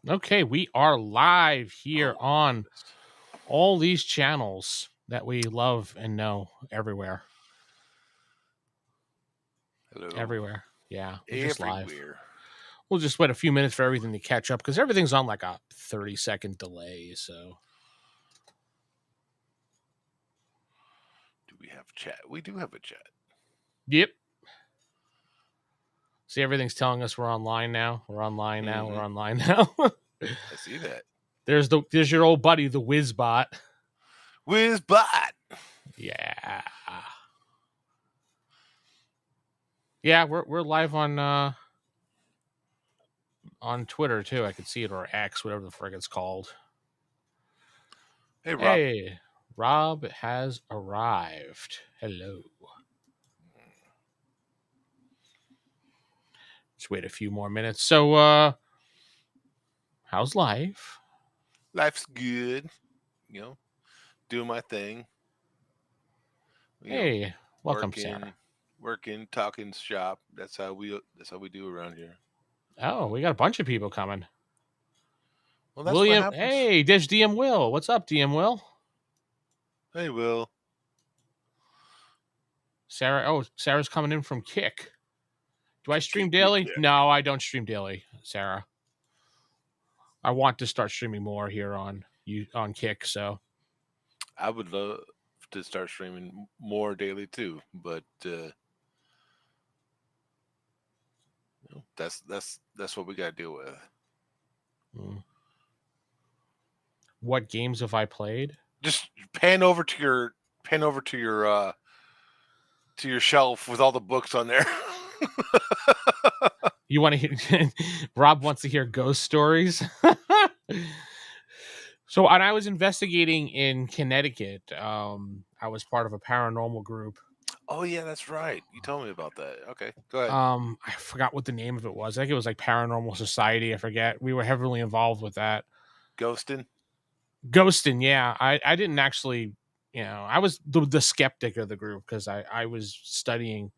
Okay, we are live here Oh, on all these channels that we love and know everywhere. hello. Everywhere. Yeah, we're just live. Everywhere. We'll just wait a few minutes for everything to catch up because everything's on like a 30-second delay. So, Do we have chat? We do have a chat. yep. See, everything's telling us we're online now. We're online now. Mm-hmm. We're online now. I see that. There's your old buddy, the Whizbot. Whizbot. Yeah. Yeah, we're live on Twitter too. I could see it, or X, whatever the frick it's called. Hey, Rob. Hey, Rob has arrived. Hello. Just wait a few more minutes. So, how's life? Life's good. You know, doing my thing. You know, Hey, welcome, Sarah. working, talking shop. That's how we do around here. Oh, we got a bunch of people coming. Well, that's what William, happens. hey, there's DM Will. What's up, DM Will? Hey, Will. Sarah, Sarah's coming in from Kick. Do I stream Kick. daily? No, I don't stream daily, Sarah. I want to start streaming more here on Kick, so I would love to start streaming more daily too, but that's what we got to deal with. What games have I played? Just pan over to your shelf with all the books on there. You want to hear? Rob wants to hear ghost stories. So, when I was investigating in Connecticut, I was part of a paranormal group. Oh yeah, that's right. You told me about that. Okay, go ahead. I forgot what the name of it was. I think it was like Paranormal Society. I forget. We were heavily involved with that. Ghosting. Ghosting, yeah. I didn't actually, I was the skeptic of the group because I was studying.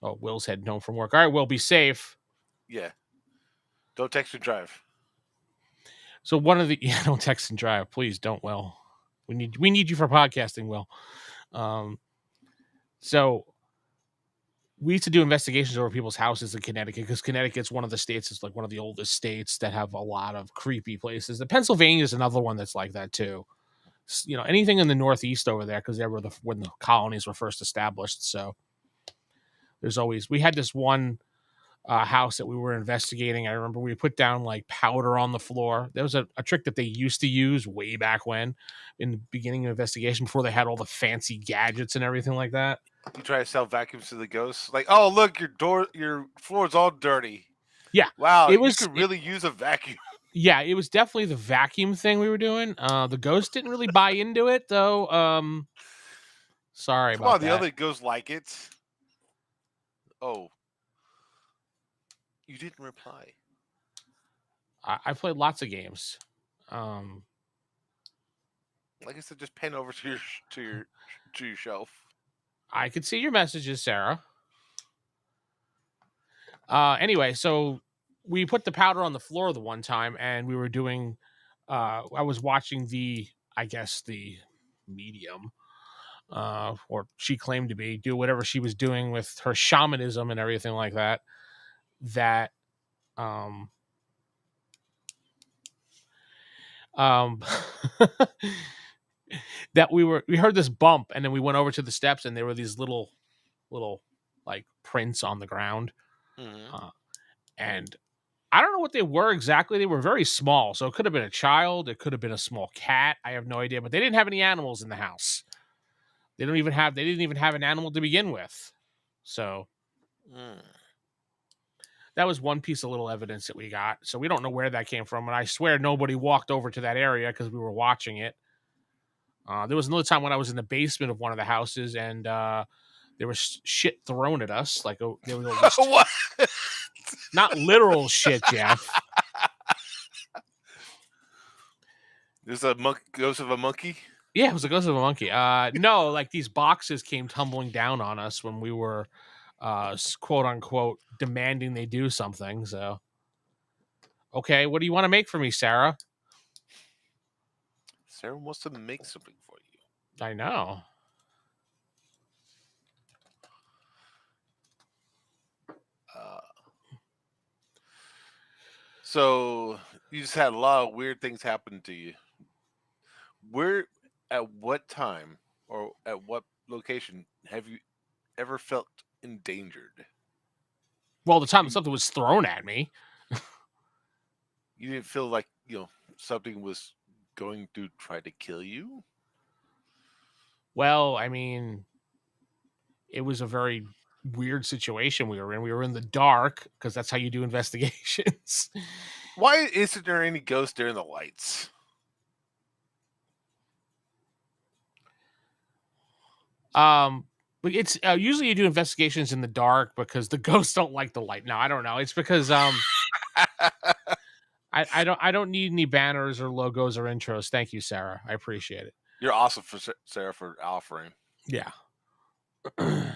Oh, Will's heading home from work. All right, Will, be safe. Yeah. Don't text and drive. So don't text and drive, please. Don't, Will. We need you for podcasting, Will. So we used to do investigations over people's houses in Connecticut because Connecticut's one of the states that's like one of the oldest states that have a lot of creepy places. The Pennsylvania is another one that's like that too. Anything in the Northeast over there because they were when the colonies were first established. So we had this one house that we were investigating. I remember we put down like powder on the floor. There was a trick that they used to use way back when in the beginning of investigation before they had all the fancy gadgets and everything like that. You try to sell vacuums to the ghosts. Like, oh look, your floor's all dirty. Yeah. Wow, you could really use a vacuum. Yeah, it was definitely the vacuum thing we were doing. The ghost didn't really buy into it though. Sorry Come about on, that. the other ghosts like it. Oh. You didn't reply. I played lots of games. Like I said, just pan over to your shelf. I could see your messages, Sarah. Anyway, so we put the powder on the floor the one time, and we were doing. I was watching the medium, or she claimed to be, do whatever she was doing with her shamanism and everything like that. That that we heard this bump, and then we went over to the steps, and there were these little like prints on the ground. Mm-hmm. And I don't know what they were exactly. They were very small, so it could have been a child, it could have been a small cat. I have no idea, but they didn't have any animals in the house. They didn't even have an animal to begin with. So that was one piece of little evidence that we got. So we don't know where that came from, and I swear nobody walked over to that area because we were watching it. There was another time when I was in the basement of one of the houses, and there was shit thrown at us. Like there was what? Not literal shit, Jeff. There's a ghost of a monkey? Yeah, it was a ghost of a monkey. No, like these boxes came tumbling down on us when we were, quote unquote, demanding they do something. So, Okay, what do you want to make for me, Sarah? Sarah wants to make something for you. I know. Uh, so you just had a lot of weird things happen to you. Where, at what time, or at what location have you ever felt endangered? Well, the time You, something was thrown at me. you didn't feel like something was going to try to kill you. Well, I mean, it was a very weird situation we were in. We were in the dark because that's how you do investigations. Why isn't there any ghost during the lights? But it's usually you do investigations in the dark because the ghosts don't like the light. No, I don't know. It's because I don't need any banners or logos or intros. Thank you, Sarah. I appreciate it. You're awesome for Sarah for offering. Yeah. Uh,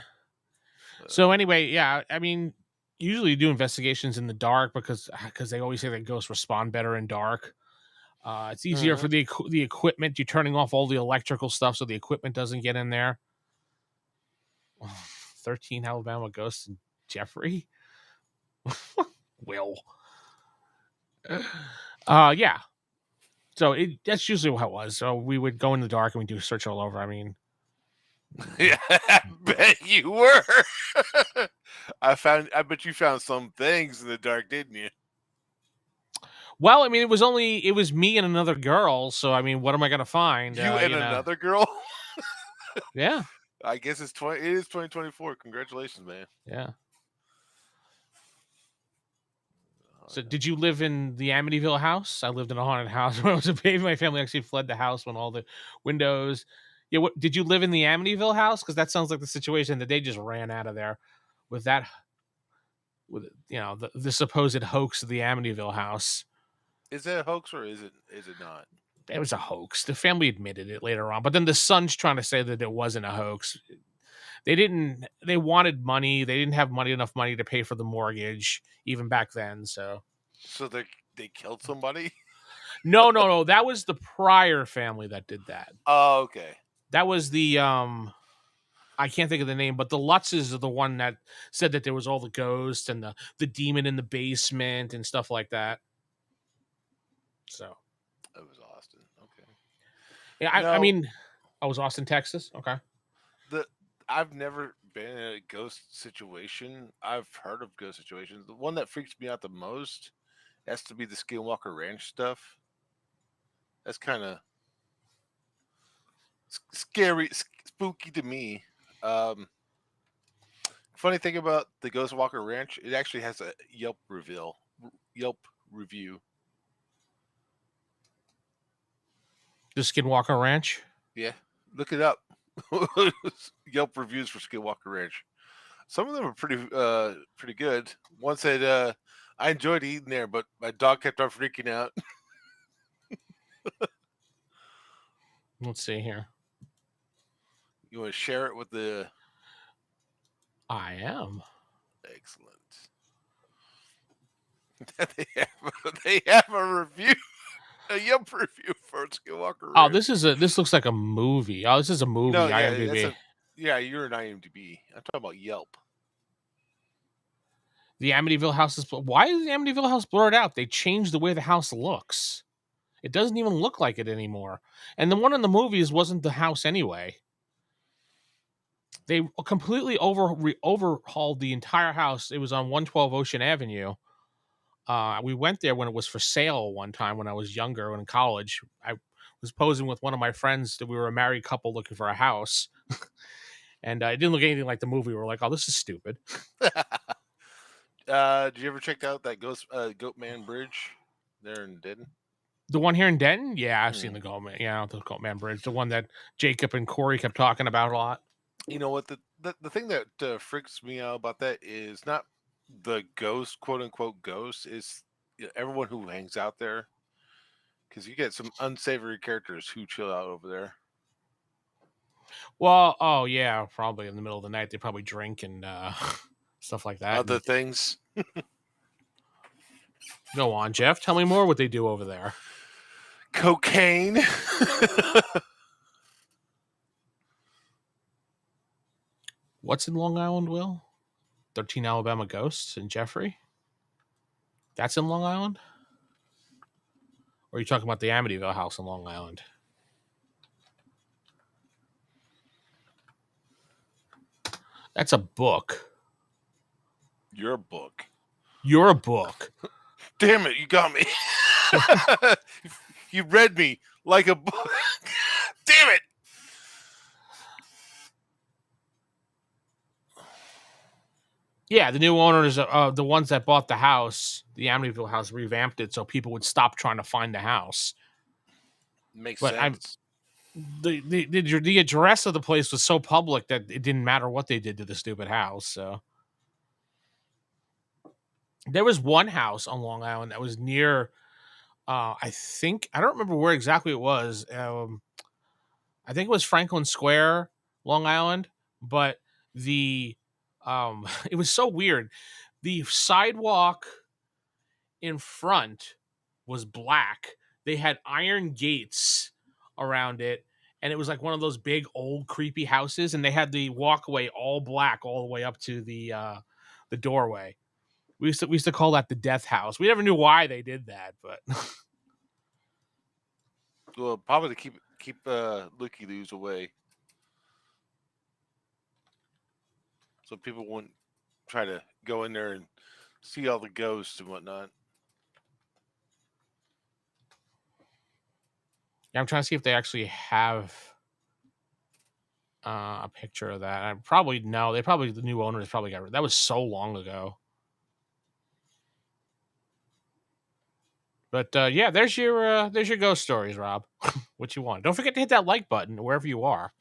So anyway, yeah, I mean, usually you do investigations in the dark because they always say that ghosts respond better in dark. It's easier for mhm. the equipment. You're turning off all the electrical stuff so the equipment doesn't get in there. 13 Alabama ghosts and Jeffrey. Will. Yeah. So that's usually how it was. So we would go in the dark and we do search all over. I mean, Yeah, I bet you were. I bet you found some things in the dark, didn't you? well, I mean, it was me and another girl. So I mean, what am I gonna find? You and You know, another girl. yeah, I guess it's 20. It is 2024. Congratulations, man. yeah. Oh, So yeah. did you live in the Amityville house? I lived in a haunted house when I was a baby. My family actually fled the house when all the windows. Yeah, what did you live in the Amityville house? Because that sounds like the situation that they just ran out of there with that with the supposed hoax of the Amityville house. Is that a hoax or is it not? It was a hoax. The family admitted it later on, but then the son's trying to say that it wasn't a hoax. They didn't. They wanted money. They didn't have enough money to pay for the mortgage even back then. So So they killed somebody? no, no, no. That was the prior family that did that. Oh, okay. That was the I can't think of the name, but the Lutzes are the one that said that there was all the ghosts and the demon in the basement and stuff like that. So It was Austin. Okay. yeah, I No, mean, I was Austin, Texas. Okay. the I've never been in a ghost situation. I've heard of ghost situations. The one that freaks me out the most has to be the Skinwalker Ranch stuff. That's kind of scary, spooky to me. Um, Funny thing about the Ghost Walker Ranch, it actually has a Yelp review. The Skinwalker Ranch. Yeah, look it up. Yelp reviews for Skinwalker Ranch. Some of them are pretty good. One said, "I enjoyed eating there, but my dog kept on freaking out." Let's see here. You want to share it with the I am. excellent. They have a review, a Yelp review for Skinwalker Oh, Ranch. this looks like a movie. Oh, this is a movie. No, yeah, that's IMDb. a yeah. You're an IMDb. I'm talking about Yelp. The Amityville house is. Why is the Amityville house blurred out? They changed the way the house looks. It doesn't even look like it anymore. And the one in the movies wasn't the house anyway. They completely overhauled the entire house. It was on 112 Ocean Avenue. We went there when it was for sale one time when I was younger, when in college. I was posing with one of my friends that we were a married couple looking for a house. And it didn't look anything like the movie. We were like, oh, this is stupid. Did you ever check out that Goatman Bridge there in Denton? The one here in Denton? Yeah, I've seen Hmm. the Goatman. Yeah, the Goatman Bridge. The one that Jacob and Corey kept talking about a lot. You know what? The thing that freaks me out about that is not the ghost, quote unquote ghost, is everyone who hangs out there. Because you get some unsavory characters who chill out over there. Well, oh yeah, probably in the middle of the night they probably drink and stuff like that. Other And things. Go on, Jeff. Tell me more what they do over there. Cocaine. What's in Long Island, Will? 13 Alabama Ghosts and Jeffrey? That's in Long Island? Or are you talking about the Amityville house in Long Island? That's a book. Your book. You're a book. Damn it, you got me. You read me like a book. Damn it. Yeah, the new owners, the ones that bought the house, the Amityville house, revamped it so people would stop trying to find the house. Makes But sense. the address of the place was so public that it didn't matter what they did to the stupid house. So there was one house on Long Island that was near. I don't remember where exactly it was. I think it was Franklin Square, Long Island, but the it was so weird. The sidewalk in front was black. They had iron gates around it, and it was like one of those big old creepy houses, and they had the walkway all black all the way up to the doorway. We used to call that the death house. We never knew why they did that, but Well, probably to keep looky loos away, so people wouldn't try to go in there and see all the ghosts and whatnot. yeah, I'm trying to see if they actually have a picture of that. I probably no. The new owners probably got rid. That was so long ago. But yeah, there's your ghost stories, Rob. What you want? Don't forget to hit that like button wherever you are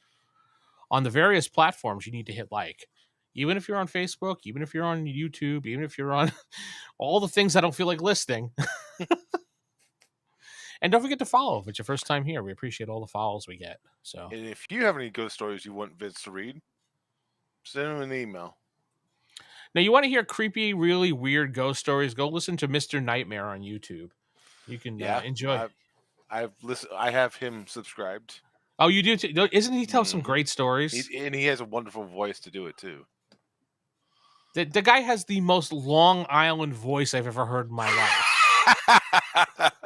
on the various platforms. You need to hit like, even if you're on Facebook, even if you're on YouTube, even if you're on all the things I don't feel like listing. And don't forget to follow if it's your first time here. We appreciate all the follows we get. So And if you have any ghost stories you want Vince to read, send him an email. now you want to hear creepy, really weird ghost stories? Go listen to Mr. Nightmare on YouTube. You can Yeah, enjoy. I've listened. I have him subscribed. Oh, you do? Isn't he tell some Mm-hmm. great stories? And he has a wonderful voice to do it too. The guy has the most Long Island voice I've ever heard in my life.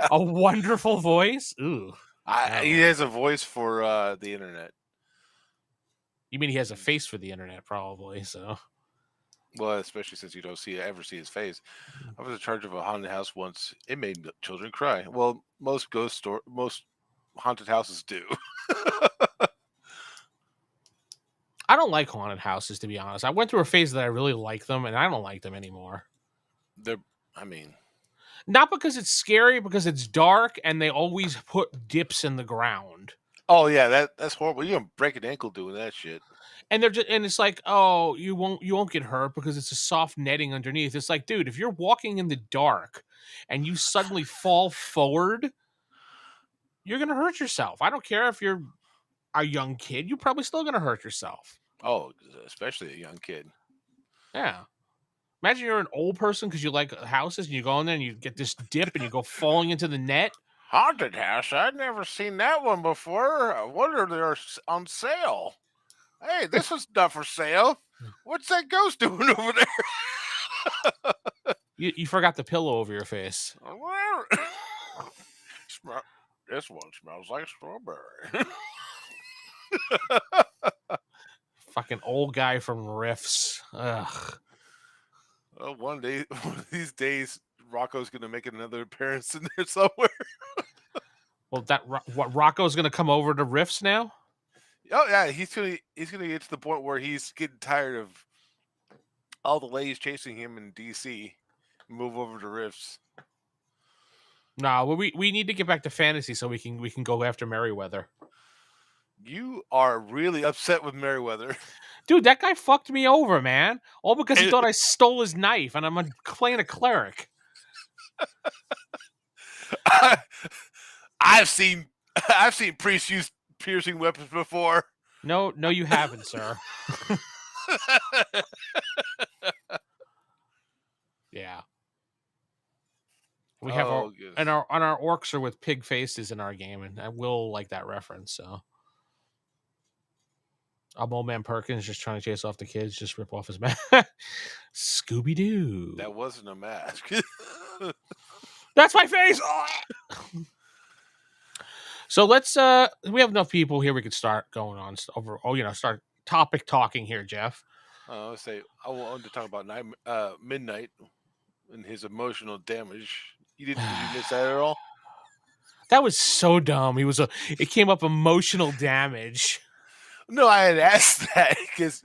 A wonderful voice? Ooh. He has a voice for the internet. You mean he has a face for the internet, probably, so. Well, especially since you don't ever see his face. I was in charge of a haunted house once. It made children cry. Well, most haunted houses do. I don't like haunted houses, to be honest. I went through a phase that I really liked them, and I don't like them anymore. I mean, not because it's scary, because it's dark, and they always put dips in the ground. Oh yeah, that's horrible. You're gonna break an ankle doing that shit. And it's like, oh, you won't get hurt because it's a soft netting underneath. It's like, dude, if you're walking in the dark and you suddenly fall forward, you're gonna hurt yourself. I don't care if you're a young kid, you're probably still gonna hurt yourself. Oh, especially a young kid. Yeah. Imagine you're an old person because you like houses and you go in there and you get this dip and you go falling into the net. Haunted house? I'd never seen that one before. I wonder they're on sale. Hey, this is not for sale. What's that ghost doing over there? You forgot the pillow over your face. This one smells like strawberry. Fucking old guy from Riffs. Ugh. Well, one of these days, Rocco's gonna make another appearance in there somewhere. Well, Rocco's gonna come over to Riffs now? Oh yeah, he's gonna get to the point where he's getting tired of all the ladies chasing him in DC. Move over to Riffs. No, we need to get back to fantasy so we can go after Merryweather. You are really upset with Merryweather. Dude, that guy fucked me over, man. All because he thought I stole his knife and I'm playing a cleric. I've seen priests use piercing weapons before. No, you haven't, sir. Yeah. We have our Oh, yes. and our orcs are with pig faces in our game, and I will like that reference. So I'm old man Perkins just trying to chase off the kids, just rip off his mask. Scooby Doo. That wasn't a mask. That's my face. So let's we have enough people here. We could start going on over. Oh, start topic talking here, Jeff. I say I wanted to talk about Midnight and his emotional damage. Did you miss that at all? That was so dumb. It came up emotional damage. No, I had asked that because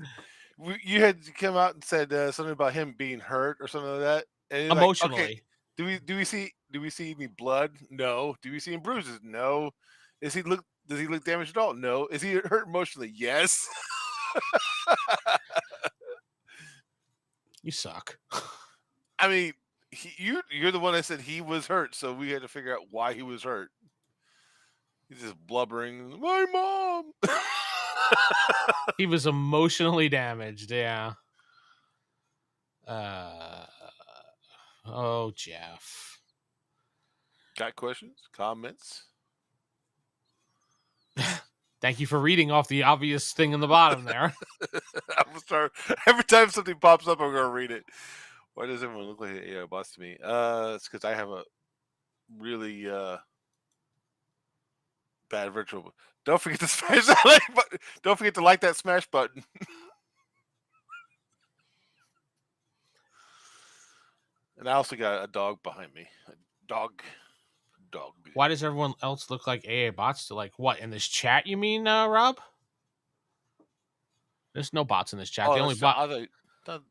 you had come out and said something about him being hurt or something like that, and you're like, okay, Emotionally. do we see any blood? No. Do we see any bruises? No. Does he look damaged at all? No. Is he hurt emotionally? Yes. You suck. I mean, you're the one that said he was hurt, so we had to figure out why he was hurt. He's just blubbering. My mom. He was emotionally damaged. Yeah. Oh, Jeff. Got questions? Comments? Thank you for reading off the obvious thing in the bottom there. I'm gonna start every time something pops up. I'm gonna read it. Why does everyone look like an AI boss to me? It's because I have a really bad virtual. Don't forget to smash that like button. Don't forget to like that smash button. And I also got a dog behind me. A dog. Why does everyone else look like AA bots? To like what in this chat? You mean, Rob? There's no bots in this chat. The only bot. I thought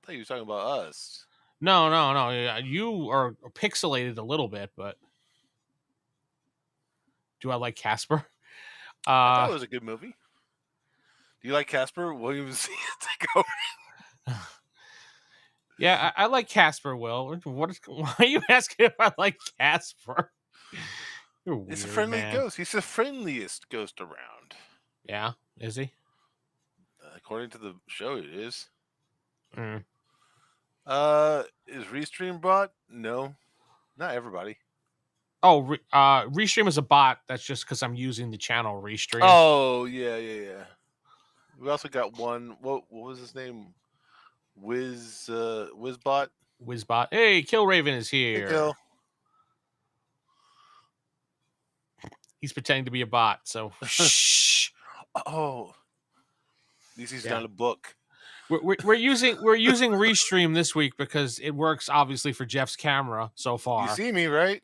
you were talking about us. No. Yeah, you are pixelated a little bit, but do I like Casper? I thought it was a good movie. Do you like Casper? Williams take over. Yeah, I like Casper. Will, why are you asking if I like Casper? You're weird, It's a friendly man. ghost. He's the friendliest ghost around. Yeah, is he? According to the show, it is. Mm. Is Restream bot? No, not everybody. Oh, Restream is a bot. That's just because I'm using the channel Restream. Oh, yeah. We also got one. What was his name? Wizbot. Wizbot. Hey, Killraven is here. Hey, Kill. He's pretending to be a bot. So shh. Oh, at least he's not a book. We're using Restream this week because it works obviously for Jeff's camera so far. You see me, right?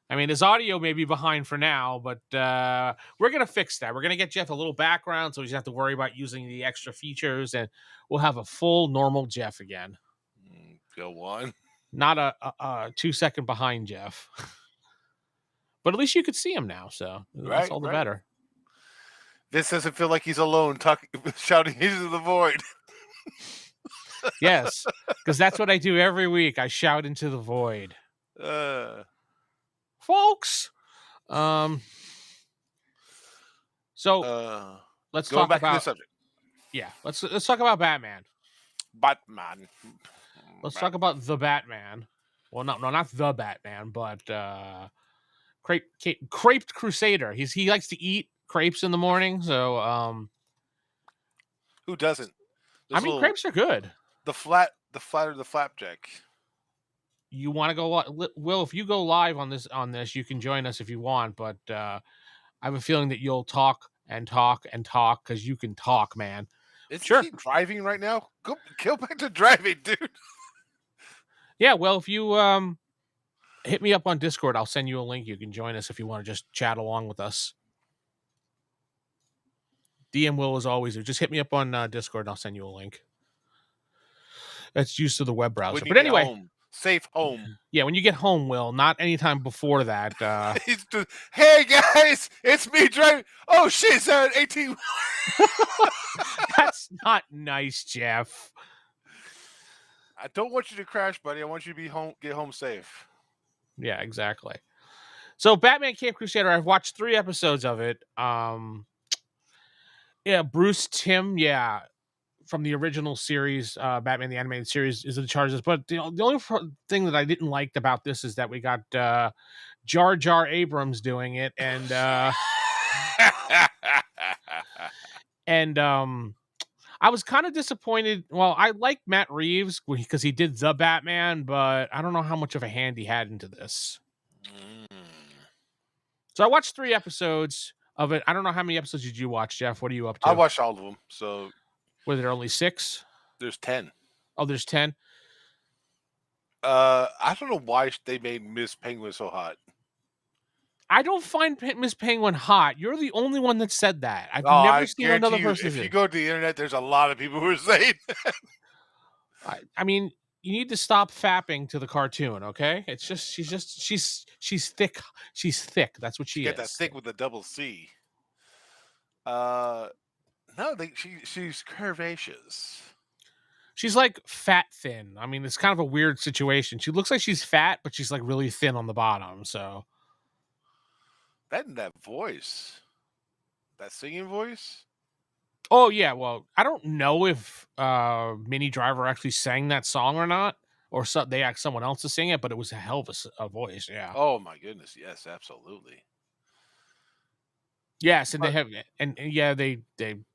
I mean, his audio may be behind for now, but we're going to fix that. We're going to get Jeff a little background so he doesn't have to worry about using the extra features, and we'll have a full normal Jeff again. Go on. Not a 2-second behind Jeff. But at least you could see him now, so that's all the better. This doesn't feel like he's alone shouting into the void. Yes, because that's what I do every week. I shout into the void. Folks. So let's talk back about to the subject. Yeah, let's talk about Batman. Let's talk about the Batman. Well, no, not the Batman, but creped Crusader. He likes to eat crepes in the morning, so who doesn't? Crepes are good. The flapjack. You want to go? Will, if you go live on this, you can join us if you want. But I have a feeling that you'll talk and talk and talk because you can talk, man. Isn't he driving right now? Go back to driving, dude. Yeah, well, if you hit me up on Discord, I'll send you a link. You can join us if you want to just chat along with us. DM Will as always. Just hit me up on Discord and I'll send you a link. That's used to the web browser. But anyway, safe home. Yeah, when you get home, Will, not anytime before that. Hey guys, it's me driving. Oh shit, is that an 18? That's not nice, Jeff. I don't want you to crash, buddy. I want you to get home safe. Yeah, exactly. So Batman Cape Crusader, I've watched 3 episodes of it. Yeah, Bruce Timm, yeah. from the original series, Batman the Animated Series, is in charge of this. But the only thing that I didn't like about this is that we got Jar Jar Abrams doing it, and I was kind of disappointed. Well, I like Matt Reeves because he did the Batman, but I don't know how much of a hand he had into this. So I watched 3 episodes of it. I don't know how many episodes did you watch, Jeff? What are you up I to? watched all of them. So Were there only 6? there's 10. Oh, there's 10. I don't know why they made Miss Penguin so hot. I don't find Miss Penguin hot. You're the only one that said that. I've Oh, never I seen guarantee another you, person if you say. go to the internet, there's a lot of people who are saying. I mean, you need to stop fapping to the cartoon, okay? It's just she's thick. She's thick. That's what She she got that is. thick with a double C. No, she's curvaceous. She's like fat thin. I mean, it's kind of a weird situation. She looks like she's fat, but she's like really thin on the bottom. So That voice, that singing voice. oh yeah, well, I don't know if Minnie Driver actually sang that song or not, or they asked someone else to sing it, but it was a hell of a voice. Yeah. Oh my goodness, yes, absolutely. Yes, and they But have, and yeah, they then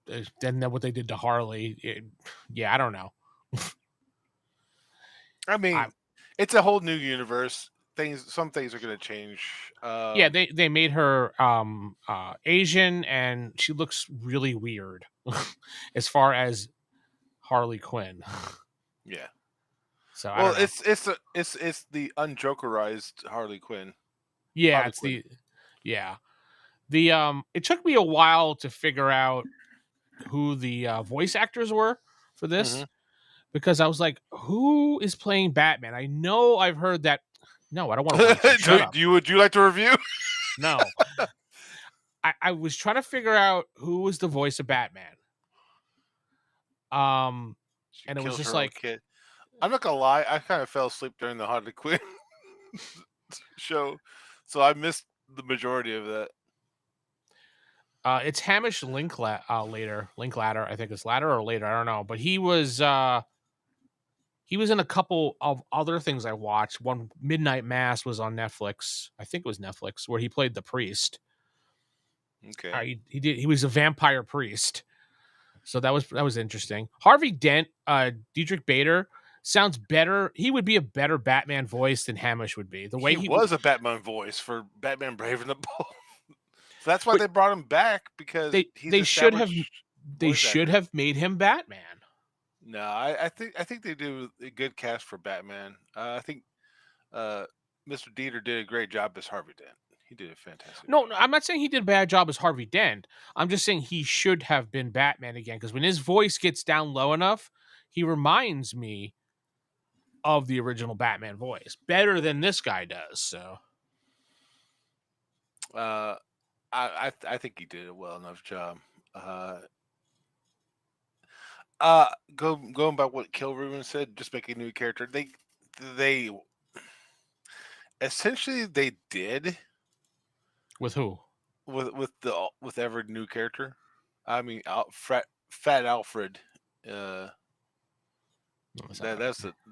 what they did to Harley. Yeah, I don't know. I mean, I, it's a whole new universe. Some things are going to change. yeah, they made her Asian, and she looks really weird as far as Harley Quinn. Yeah. So I Well, don't know. it's the unjokerized Harley Quinn. Yeah, Harley it's Quinn. the it took me a while to figure out who the voice actors were for this because I was like, who is playing Batman? I know I've heard that. No, I don't want to watch it. Shut up. Would you like to review? No. I was trying to figure out who was the voice of Batman. She And it was kills just her own like, kid. I'm not gonna lie, I kind of fell asleep during the Harley Quinn show, so I missed the majority of that. it's Hamish Linklater, I think it's Ladder or later, I don't know, but he was in a couple of other things I watched. One, Midnight Mass, was on Netflix. I think it was Netflix, where he played the priest. Okay. He was a vampire priest. So that was interesting. Harvey Dent, Dietrich Bader sounds better. He would be a better Batman voice than Hamish would be. The way He he was a Batman voice for Batman Brave and the Bold. So that's why but they brought him back, because he's they should have established they voice should actor. have made him Batman. No, I think they do a good cast for Batman. I think Mr. Dieter did a great job as Harvey Dent. He did a fantastic No, job. no, I'm not saying he did a bad job as Harvey Dent. I'm just saying he should have been Batman again because when his voice gets down low enough, he reminds me of the original Batman voice better than this guy does. So I think he did a well enough job. Going by what Kill Ruben said, just make a new character. They essentially they did with who? with every new character. I mean, Fat Alfred. That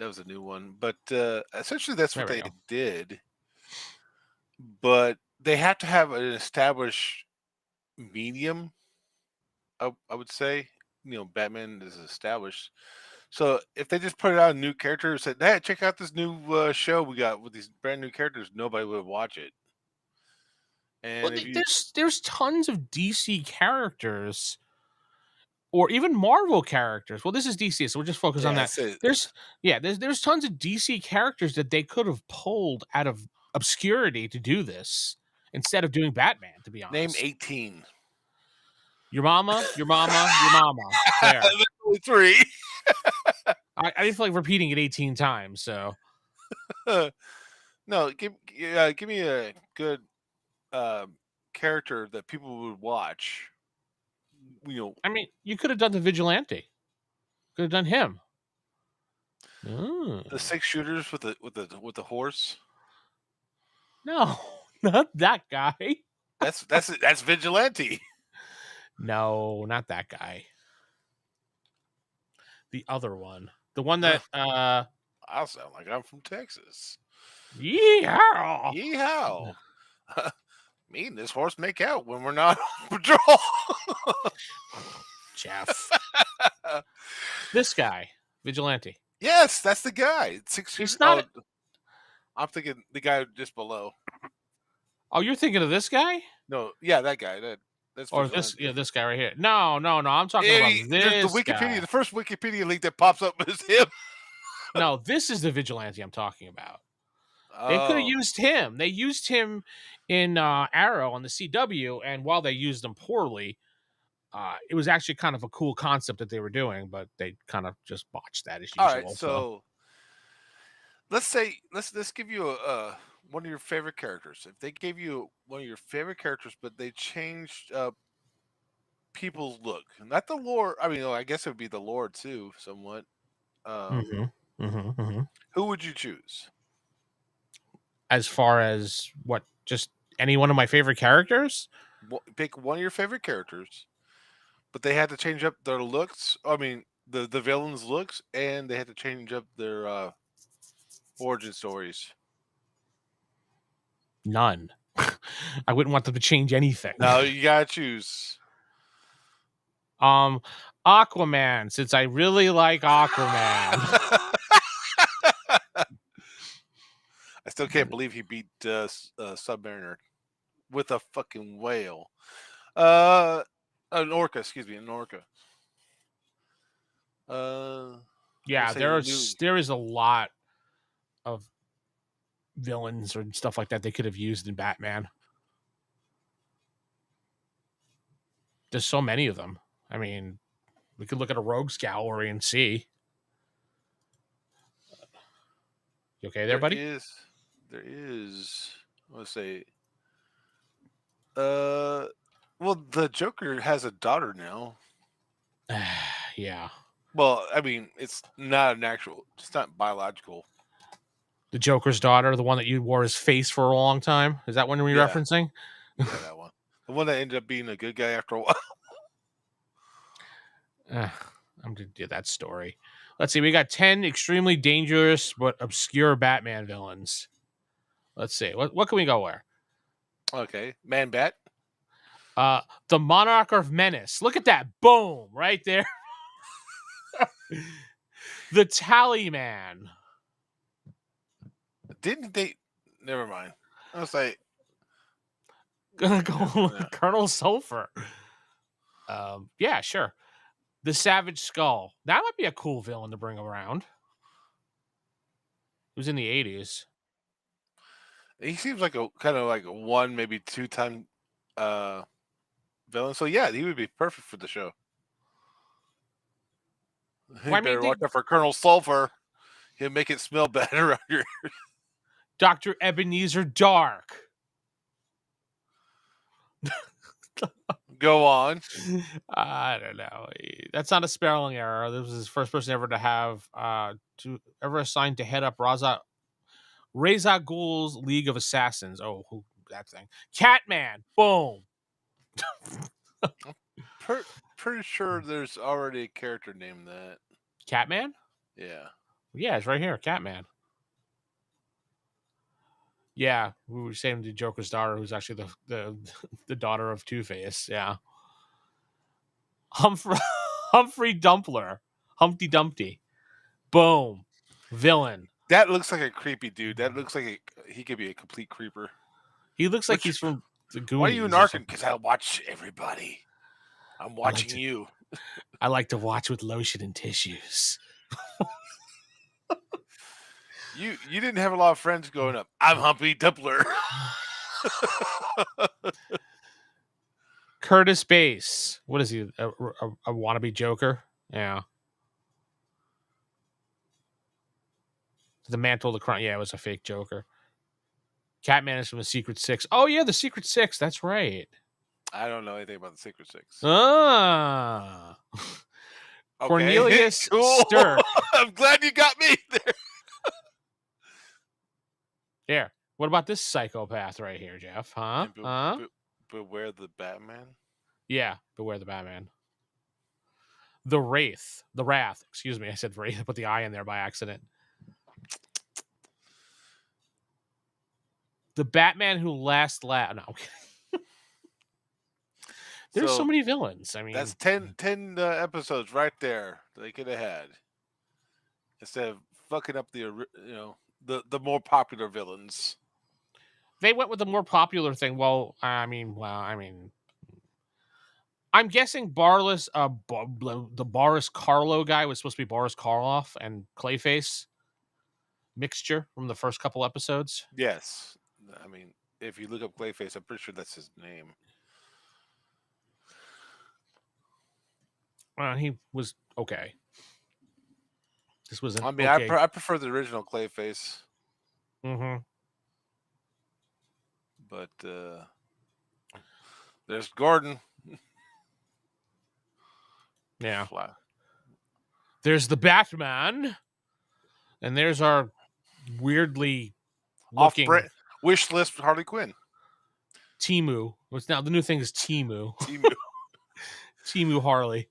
was a new one, but essentially that's what they did. But they have to have an established medium. I would say, Batman is established. So if they just put out a new character and said, "Hey, check out this new show we got with these brand new characters," nobody would watch it. Well, And if you, there's tons of DC characters or even Marvel characters. Well, this is DC, so we'll just focus on yeah, that. There's tons of DC characters that they could have pulled out of obscurity to do this instead of doing Batman. To be name honest, 18. your mama, your mama, your mama. There. Only 3. I didn't feel like repeating it 18 times. So no, give me a good character that people would watch. I mean, you could have done the Vigilante. Could have done him. The 6 shooters with the horse. No, not that guy. That's Vigilante. No, not that guy. The other one. The one Huh, that I sound like I'm from Texas. yeehaw! Yeehaw! Me and this horse make out when we're not on patrol. Jeff. This guy, Vigilante. Yes, that's the guy. 6 years. He's not Oh, I'm thinking the guy just below. Oh, you're thinking of this guy? No, yeah, that guy. That's Or this vigilante. yeah, this guy right here. No, no, no, I'm talking about The this Wikipedia, guy. the first Wikipedia link that pops up is him. No, this is the Vigilante I'm talking about. They coulda Oh, used him. They used him in, Arrow on the CW, and while they used him poorly, it was actually kind of a cool concept that they were doing, but they kind of just botched that as all right. usual, so So let's say let's give you a one of your favorite characters. If they gave you one of your favorite characters, but they changed people's look, not the lore. I mean, I guess it would be the lore too, somewhat. Um, Mhm. Mhm, mhm. who would you choose? As far as what, just any one of my favorite characters? Pick one of your favorite characters, but they had to change up their looks. I mean, the villains' looks, and they had to change up their origin stories. None. I wouldn't want them to change anything. Now you gotta choose. Um, Aquaman, since I really like Aquaman. I still can't believe he beat Submariner with a fucking whale. Uh, an orca, excuse me, an orca. I'm gonna Yeah, say new. there is a lot of villains or stuff like that they could have used in Batman. There's so many of them. I mean, we could look at a rogues gallery and see. You okay there, There buddy? is, there is. Let's say, uh, well, the Joker has a daughter now. Yeah. Well, I mean, it's not an actual, it's not biological. The Joker's daughter, the one that you wore his face for a long time. Is that one we're Yeah, referencing? yeah, that one. The one that ended up being a good guy after a while. I'm gonna do that story. Let's see. We got 10 extremely dangerous but obscure Batman villains. Let's see. What can we go where? Okay, Man Bat. The Monarch of Menace. Look at that. Boom. Right there. The Tally Man. Didn't they? Never mind. I was like, Gonna go yeah. with Colonel Sulfur. Yeah, sure. The Savage Skull. That might be a cool villain to bring around. It was in the 80s. He seems like a kind of like a one, maybe two-time uh villain. So yeah, he would be perfect for the show. Well, You I mean, better watch out for Colonel Sulfur. He'll make it smell bad around here. Dr. Ebenezer Dark. Go on. I don't know. That's not a spelling error. This was his first person ever to have to ever assigned to head up Raza Ghul's League of Assassins. Oh, that thing. Catman. Boom. Pretty sure there's already a character named that. Catman? Yeah. Yeah, it's right here. Catman. Yeah, we were saying the Joker's daughter, who's actually the daughter of Two-Face. Yeah. Humphrey Humphrey Dumpler. Humpty Dumpty. Boom. Villain. That looks like a creepy dude. That looks like he could be a complete creeper. He looks like What's he's from the Why are you Goonies or narking? something. Because I watch everybody. I'm I like watching to you. I like to watch with lotion and tissues. You didn't have a lot of friends growing up. I'm Humpy Dumpler. Curtis Bass. What is he? A wannabe Joker? Yeah. The Mantle of the Crown. Yeah, it was a fake Joker. Catman is from the Secret Six. Oh yeah, the Secret Six. That's right. I don't know anything about the Secret Six. Ah. Okay, Cornelius cool. Stirk. I'm glad you got me there. Here. What about this psychopath right here, Jeff? Huh? And Huh? beware the Batman. Yeah. Beware the Batman. The Wraith. The Wrath. Excuse me. I said Wraith. I put the I in there by accident. The Batman who last laughed. No, I'm kidding. There's so So many villains. I mean, that's 10 episodes right there they could have had instead of fucking up the more popular villains. they went with the more popular thing. I'm guessing the Boris Karloff guy was supposed to be Boris Karloff and Clayface mixture from the first couple episodes. Yes, I mean if you look up Clayface, I'm pretty sure that's his name. He was okay. This was an I mean, okay. I prefer the original Clayface, Mm-hmm. but there's Gordon. Yeah. Wow. There's the Batman, and there's our weirdly Off looking brand wish list for Harley Quinn. Timu. What's now the new thing is Timu. Timu. Timu Harley.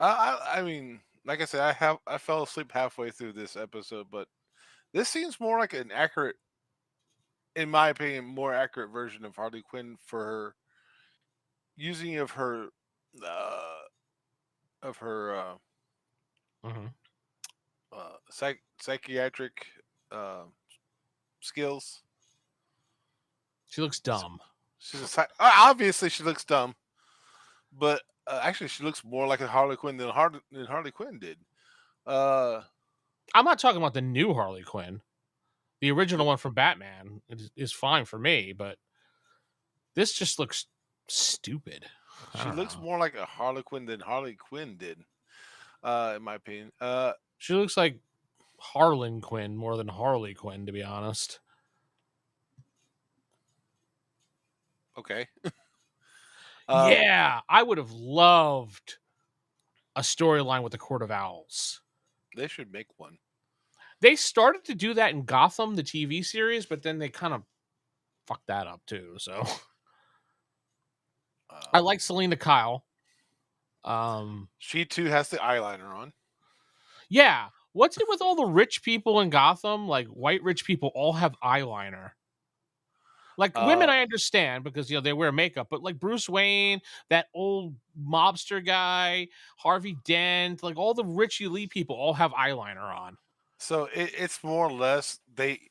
I mean, like I said, I fell asleep halfway through this episode, but this seems more like an accurate, in my opinion, more accurate version of Harley Quinn for her using uh, of her Mm-hmm. psychiatric uh, skills. She looks dumb. Obviously she looks dumb, but actually she looks more like a Harley Quinn than Harley Quinn did. I'm not talking about the new Harley Quinn. The original one from Batman is fine for me, but this just looks stupid. She looks Know. more like a Harley Quinn than Harley Quinn did, in my opinion. She looks like Harlan Quinn more than Harley Quinn, to be honest. Okay. Yeah, I would have loved a storyline with the Court of Owls. They should make one. They started to do that in Gotham, the TV series, but then they kind of fucked that up too. So I like Selena Kyle. She too has the eyeliner on. Yeah. What's it with all the rich people in Gotham? Like white rich people all have eyeliner. Like women, I understand because they wear makeup, but like Bruce Wayne, that old mobster guy, Harvey Dent, like all the rich elite people all have eyeliner on. So it's more or less they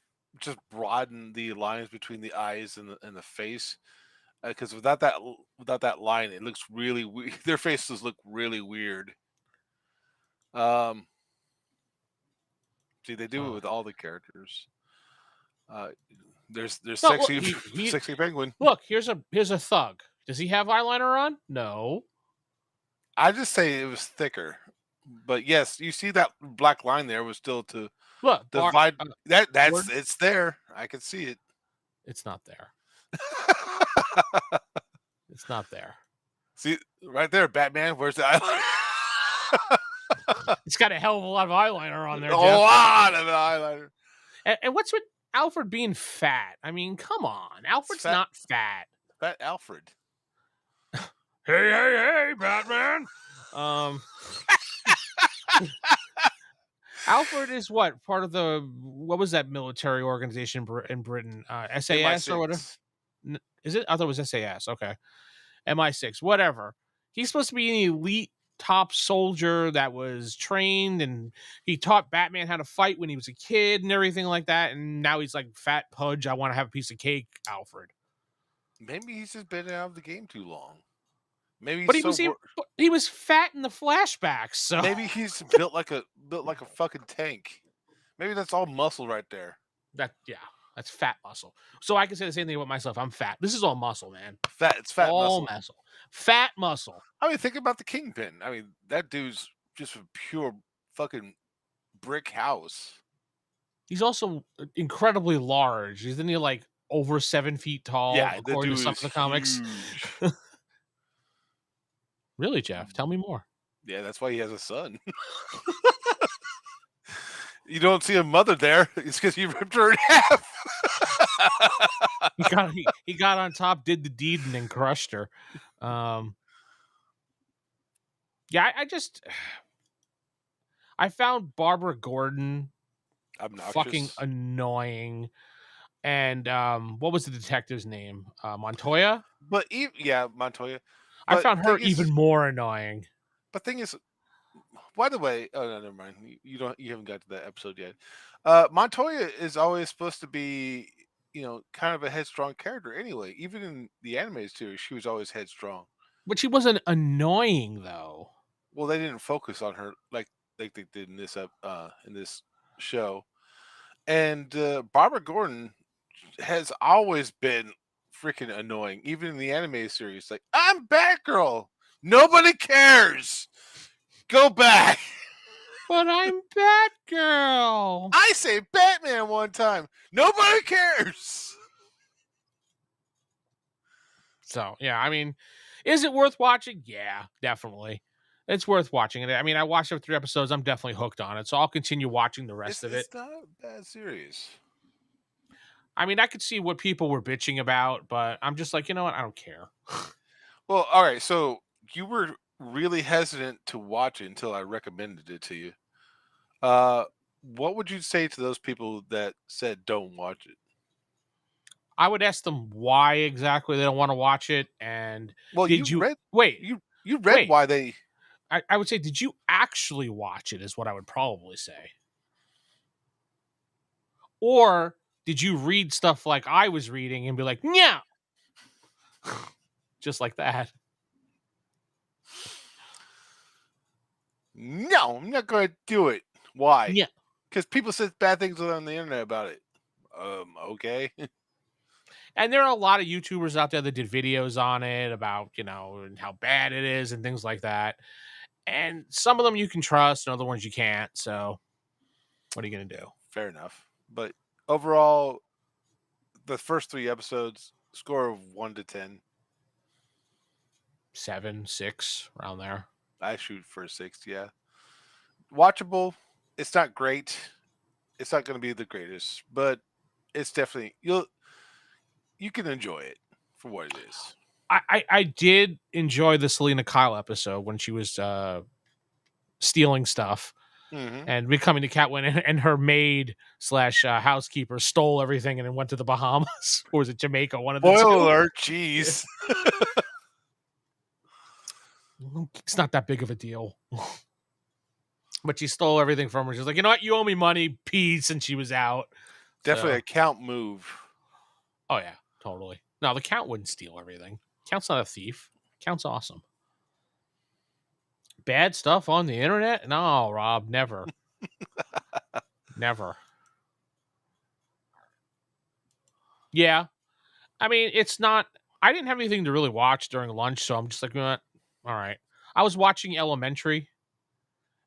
just broaden the lines between the eyes and the face, because without that line, it looks really weird. Their faces look really weird. See, they do it with all the characters. There's sexy sexy penguin. Look, here's a thug. Does he have eyeliner on? No. I just say it was thicker, but yes, you see that black line there was still to divide. It's there. I can see it. It's not there. It's not there. See right there, Batman. Where's the eyeliner? It's got a hell of a lot of eyeliner on there. A lot of eyeliner. And what's with Alfred being fat? I mean, come on. Alfred's not fat. Fat Alfred. Hey, Batman. Alfred is what? Part of what was that military organization in Britain? SAS MI6. or whatever? Is it? I thought it was SAS. Okay. MI6, whatever. He's supposed to be an elite top soldier that was trained, and he taught Batman how to fight when he was a kid and everything like that. And now he's like, fat pudge, I want to have a piece of cake, Alfred. Maybe he's just been out of the game too long. Maybe, but he was fat in the flashbacks. So maybe he's built like a fucking tank. Maybe that's all muscle right there. That's fat muscle. So I can say the same thing about myself. I'm fat. This is all muscle, man. It's fat all muscle. Fat muscle. I mean, think about the Kingpin. I mean, that dude's just a pure fucking brick house. He's also incredibly large. Isn't he like over 7 feet tall? Yeah, according to some of the comics. Really, Jeff? Tell me more. Yeah, that's why he has a son. You don't see a mother there. It's because you ripped her in half. He got on top, did the deed, and then crushed her. Yeah, I found Barbara Gordon fucking Obnoxious. annoying. And what was the detective's name? Montoya. But yeah, Montoya. I But found her even more annoying. thing is, by the way, oh no, never mind. You haven't got to that episode yet. Montoya is always supposed to be, kind of a headstrong character anyway. Even in the animated series, she was always headstrong. But she wasn't annoying though. Well, they didn't focus on her like they did in this show. And Barbara Gordon has always been freaking annoying, even in the anime series. Like, I'm Batgirl. Nobody cares. Go back. But I'm Batgirl. I say Batman one time. Nobody cares. So yeah, I mean, is it worth watching? Yeah, definitely. It's worth watching it. I mean, I watched it 3 episodes. I'm definitely hooked on it, so I'll continue watching the rest of it. It's not a bad series. I mean, I could see what people were bitching about, but I'm just like, you know what? I don't care. Well, all right. So you were really hesitant to watch it until I recommended it to you. Uh, what would you say to those people that said don't watch it? I would ask them why exactly they don't want to watch it. And Well, did you wait? you read Wait. why they. I would say, did you actually watch it? Is what I would probably say. Or did you read stuff like I was reading and be like, yeah, just like that? No, I'm not going to do it. Why? Yeah. Because people said bad things on the internet about it. Okay. And there are a lot of YouTubers out there that did videos on it about, and how bad it is and things like that. And some of them you can trust and other ones you can't. So what are you going to do? Fair enough. But overall, the first 3 episodes, score of 1 to 10. 7, 6, around there. I shoot for a 6. Yeah, watchable. It's not great. It's not going to be the greatest, but it's definitely you can enjoy it for what it is. I did enjoy the Selena Kyle episode when she was stealing stuff Mm-hmm. and becoming the Catwoman, and her maid slash housekeeper stole everything and then went to the Bahamas, or was it Jamaica? One of the Spoiler two. alert! Jeez. It's not that big of a deal. But she stole everything from her. She's like, you know what? You owe me money. Peace. And she was out. Definitely So, a count move. oh, yeah, totally. No, the Count wouldn't steal everything. Count's not a thief. Count's awesome. Bad stuff on the internet? No, Rob, never. Never. Yeah. I mean, it's not. I didn't have anything to really watch during lunch, so I'm just like, you know what? All right. I was watching Elementary,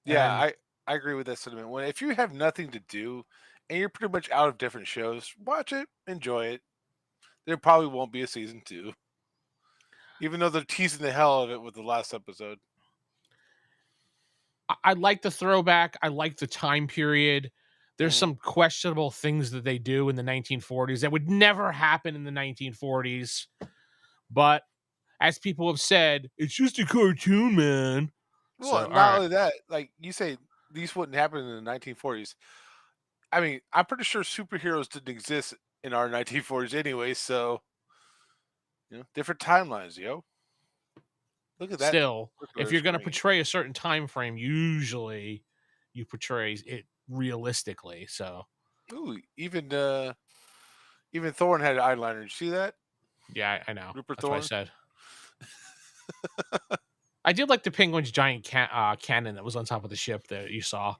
Yeah, and I agree with that sentiment. When if you have nothing to do and you're pretty much out of different shows, watch it, enjoy it. There probably won't be a season 2, even though they're teasing the hell out of it with the last episode. I like the throwback. I like the time period. There's Mm-hmm. some questionable things that they do in the 1940s that would never happen in the 1940s. But as people have said, it's just a cartoon, man. Well, So, all not right. only that, like you say, these wouldn't happen in the 1940s. I mean, I'm pretty sure superheroes didn't exist in our 1940s anyway. So, different timelines, yo. Look at that Still, if circular you're going to screen. portray a certain time frame, usually you portray it realistically. So, Ooh, even Thorne had an eyeliner. Did you see that? yeah, I know. Rupert That's what I Thorne. said. I did like the penguin's giant cannon that was on top of the ship that you saw.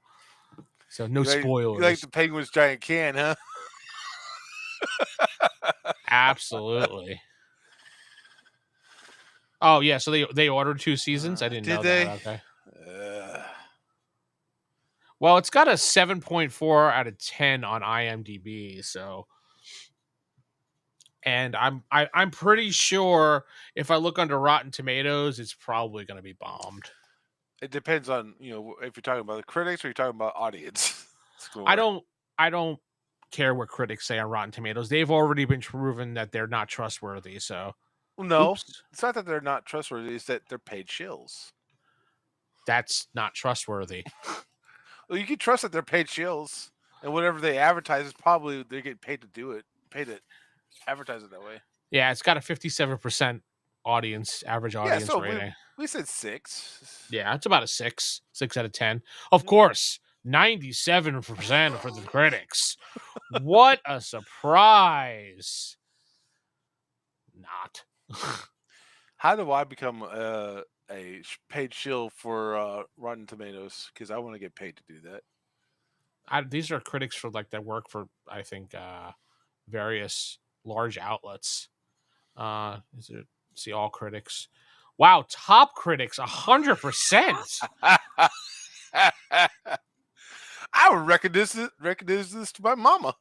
So no You like spoilers. the Penguin's giant can, huh? Absolutely. Oh yeah, so they ordered 2 seasons. I didn't Did know that. they? Okay. Uh, Well, it's got a 7.4 out of 10 on IMDb. So, and I'm pretty sure if I look under Rotten Tomatoes, it's probably going to be bombed. it depends on if you're talking about the critics or you're talking about audience I score. don't I don't care what critics say on Rotten Tomatoes. They've already been proven that they're not trustworthy. So, Well, no, oops. it's not that they're not trustworthy; it's that they're paid shills. That's not trustworthy. Well, you can trust that they're paid shills, and whatever they advertise is probably they get paid to do it, paid to advertise it that way. Yeah, it's got a 57% average Yeah, audience so rating. we said 6. Yeah, it's about a 6 out of 10. Of course, 97% for the critics. What a surprise. Not. How do I become paid shill for Rotten Tomatoes? Because I want to get paid to do that. These are critics for like that work for, I think, various large outlets. Is it see all critics? Wow, top critics 100%. I would recognize this to my mama.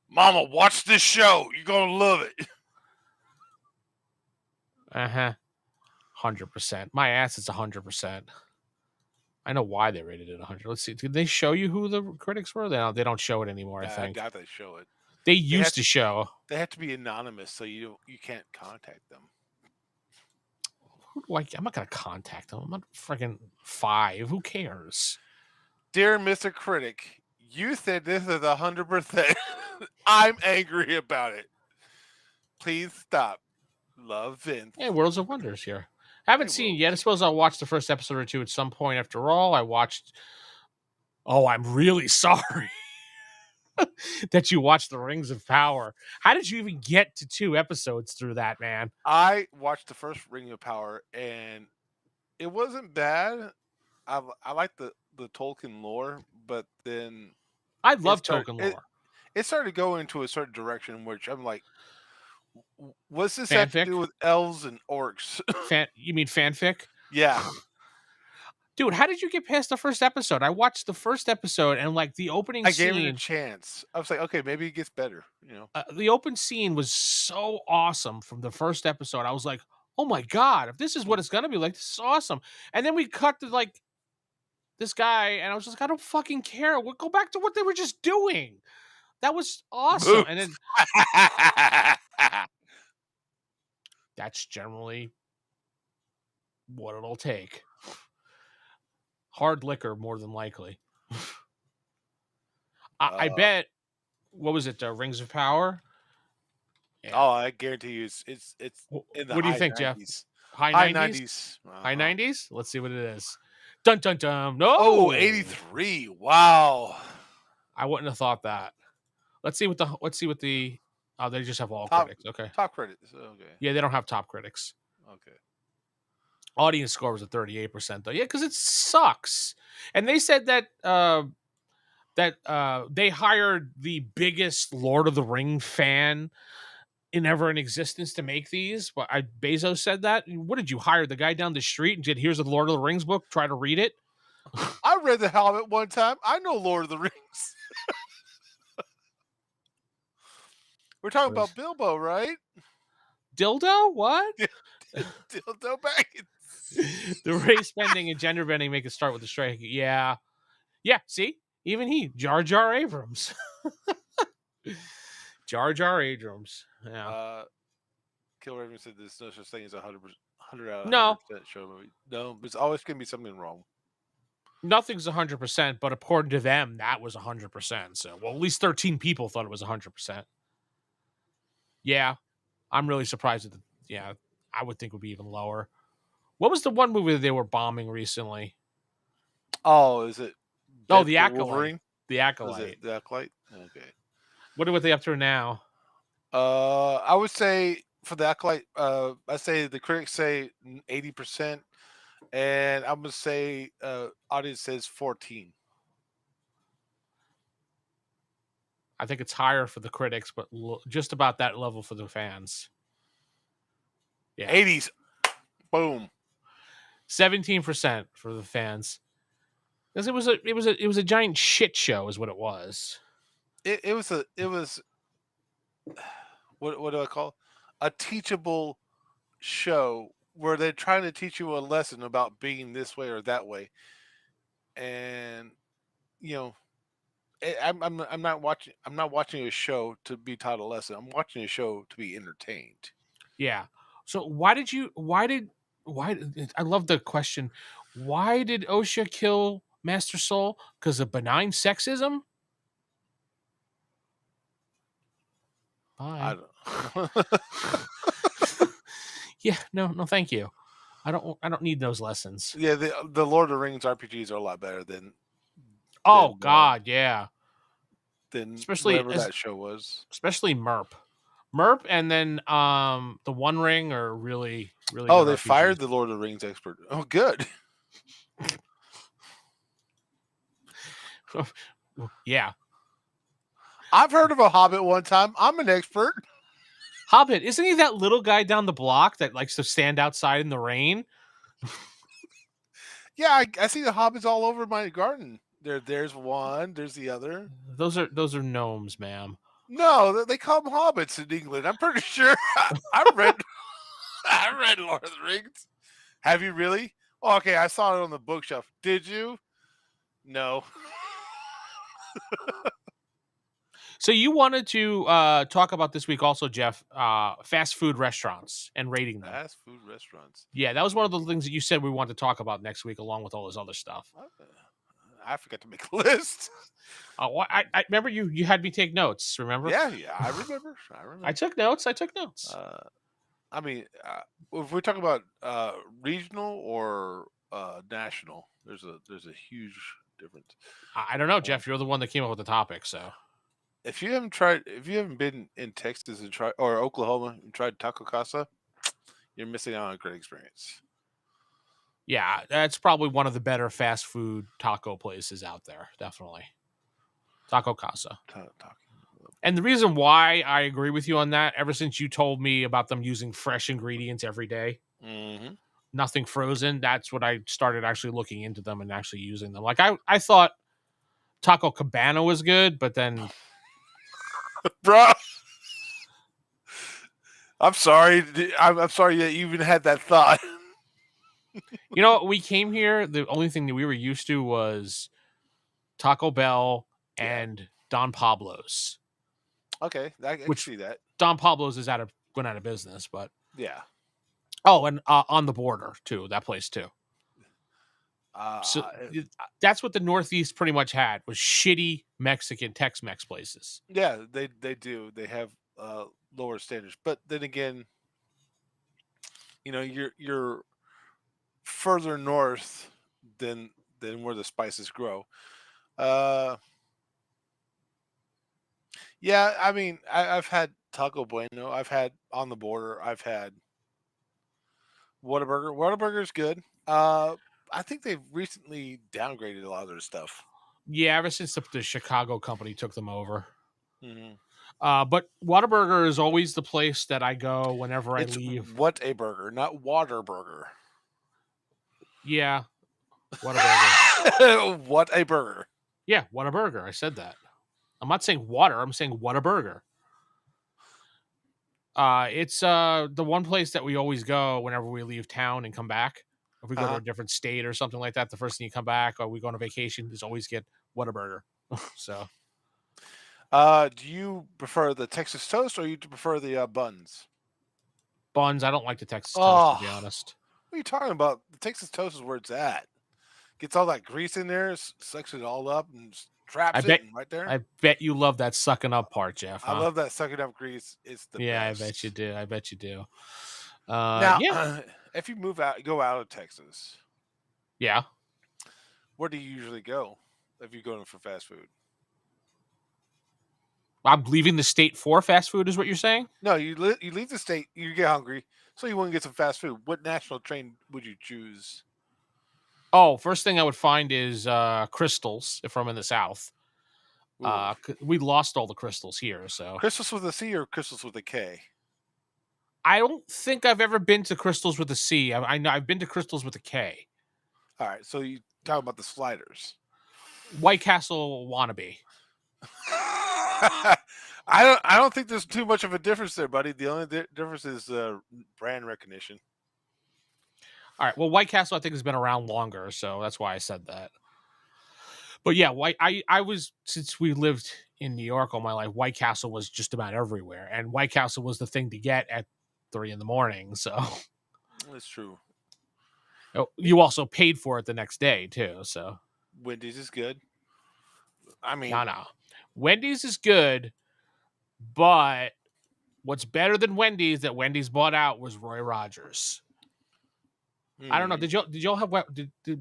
Mama, watch this show. You're gonna love it. Uh-huh. 100%. My ass is 100%. I know why they rated it 100. Let's see. Did they show you who the critics were? They don't show it anymore, I I think. doubt they show it. They They have used to show. they have to be anonymous, so you can't contact them. Who do I'm not going to contact them. I'm not freaking 5. Who cares? Dear Mr. Critic, you said this is 100%. I'm angry about it. Please stop. Love, Vince. Yeah, Worlds of Wonders here. Haven't Hey, seen it Will. yet. I suppose I'll watch the first episode or two at some point. After all, I watched. Oh, I'm really sorry that you watched The Rings of Power. How did you even get to 2 episodes through that, man? I watched the first Ring of Power, and it wasn't bad. I like the Tolkien lore, but then I it love started Tolkien it, lore. it started to go into a certain direction, which I'm like, what's this have to Fanfic? do with elves and orcs? You mean fanfic? Yeah, Dude, how did you get past the first episode? I watched the first episode and like the opening I gave it a scene. chance. I was like, okay, maybe it gets better. The open scene was so awesome from the first episode. I was like, oh my god, if this is what it's gonna be like, this is awesome. And then we cut to like this guy, and I was just like, I don't fucking care. We'll go back to what they were just doing. That was awesome. Boo. And then that's generally what it'll take. Hard liquor, more than likely. I bet. What was it? Rings of Power. Yeah. Oh, I guarantee you, it's in the What do you high think, Jeff? 90s. High High 90s? 90s. High Uh-huh. 90s? Let's see what it is. Dun dun dun. Oh, No. 83. Wow. I wouldn't have thought that. Let's see what the oh, they just have all Top critics. Okay. top credits. Okay. Yeah, they don't have top critics. Okay. Audience score was at 38% though. Yeah, because it sucks. And they said that they hired the biggest Lord of the Ring fan ever in existence to make these. But Bezos said that. What did you hire the guy down the street and said, "Here's a Lord of the Rings book. Try to read it." I read The Hobbit one time. I know Lord of the Rings. We're talking about Bilbo, right? Dildo? What? Dildo Baggins. The race bending and gender bending make it start with the strike. Yeah. Yeah, see? Even he, Jar Jar Abrams. Jar Jar Abrams. Yeah. Kill Raven said there's no such thing as 100 out of No, 100% show movie. No, there's always going to be something wrong. nothing's 100%, but according to them, that was 100%. So, well, at least 13 people thought it was 100%. Yeah. I'm really surprised that, yeah, I would think it would be even lower. What was the one movie that they were bombing recently? Oh, is it? Oh, The Deadpool Acolyte. Wolverine? The Was Acolyte. it The Acolyte? Okay. What are they up to now? I would say for The Acolyte, I say the critics say 80%, and I'm gonna say audience says 14. I think it's higher for the critics, but just about that level for the fans. Yeah. 80s. Boom. 17% for the fans. Because it was a giant shit show, is what it was. It was what do I call a teachable show where they're trying to teach you a lesson about being this way or that way, and you know, I'm not watching a show to be taught a lesson. I'm watching a show to be entertained. Yeah. So why did why? I love the question. Why did OSHA kill Master Soul? Because of benign sexism? I Bye. don't. Yeah, no, thank you. I don't need those lessons. Yeah, the Lord of the Rings RPGs are a lot better Oh than God, yeah. than Especially whatever that show was. especially Merp. Merp and then the One Ring are really really Oh, good they RPGs. fired the Lord of the Rings expert. Oh, good. Yeah. I've heard of a Hobbit one time. I'm an expert. Hobbit, isn't he that little guy down the block that likes to stand outside in the rain? Yeah, I see the hobbits all over my garden. There's one. There's the other. Those are gnomes, ma'am. No, they call them hobbits in England. I'm pretty sure. I read. I read Lord of the Rings. Have you really? Oh, okay, I saw it on the bookshelf. Did you? No. So you wanted to talk about this week also, Jeff, fast food restaurants and rating them. Fast food restaurants. Yeah, that was one of the things that you said we wanted to talk about next week, along with all this other stuff. I forgot to make a list. I remember you had me take notes. Remember? Yeah, I remember. I I remember. took notes. I took notes. Uh, I mean, if we're talking about regional or national, there's a huge difference. I don't know, Uh, Jeff. You're the one that came up with the topic, so if you haven't been in Texas and tried or Oklahoma and tried Taco Casa, you're missing out on a great experience. yeah, that's probably one of the better fast food taco places out there. Definitely, Taco Casa. Taco. And the reason why I agree with you on that, ever since you told me about them using fresh ingredients every day, Mm-hmm. nothing frozen, that's when I started actually looking into them and actually using them. Like I thought Taco Cabana was good, but then Bro, I'm sorry. I'm sorry that you even had that thought. you know we came here. The only thing that we were used to was Taco Bell Yeah. and Don Pablo's, Okay, I can which see that. Don Pablo's is went out of business, but Yeah. oh, and on the border too, that place too. So Uh, that's what the Northeast pretty much had was shitty Mexican Tex-Mex places. yeah, they do. They have lower standards, but then again, you're further north than where the spices grow. Uh, yeah, I mean, I've had Taco Bueno. I've had On the Border. I've had Whataburger. Whataburger's good. I think they've recently downgraded a lot of their stuff. Yeah, ever since the Chicago company took them over. Hmm. But Whataburger is always the place that I go whenever I It's leave. what a burger, not water burger. Yeah, Whataburger. What a burger. Yeah, Whataburger. I said that. I'm not saying water. I'm saying Whataburger. It's the one place that we always go whenever we leave town and come back. If we go to Uh-huh. a different state or something like that, the first thing you come back or we go on a vacation is always get Whataburger. So Do you prefer the Texas toast or you prefer the buns? buns, I don't like the Texas toast to Oh, be honest. what are you talking about? The Texas toast is where it's at. Gets all that grease in there, sucks it all up, and just I traps it, bet and right there. I bet you love that sucking up part, Jeff, I huh? love that sucking up grease. It's the Yeah, I bet you best. do. I bet you do. Now, Yeah. if you go out of Texas, Yeah. where do you usually go if you go for fast food? I'm leaving the state for fast food is what you're saying? No, you leave the state, you get hungry, so you want to get some fast food. What national train would you choose? Oh, first thing I would find is crystals if I'm in the south. Ooh, We lost all the crystals here, so Crystals with a C or Crystals with a K? I don't think I've ever been to crystals with a C. I know I've been to crystals with a K. All right, so you talk about the sliders. White Castle wannabe. I don't think there's too much of a difference there, buddy. The only difference is brand recognition. All right. Well, White Castle I think has been around longer, so that's why I said that. But yeah, I was since we lived in New York all my life, White Castle was just about everywhere. And White Castle was the thing to get at 3 in the morning. So That's true. Oh, you also paid for it the next day too. So Wendy's is good. I no, mean, no, Wendy's is good, but what's better than Wendy's that Wendy's bought out was Roy Rogers. I don't know. hmm, Did y'all have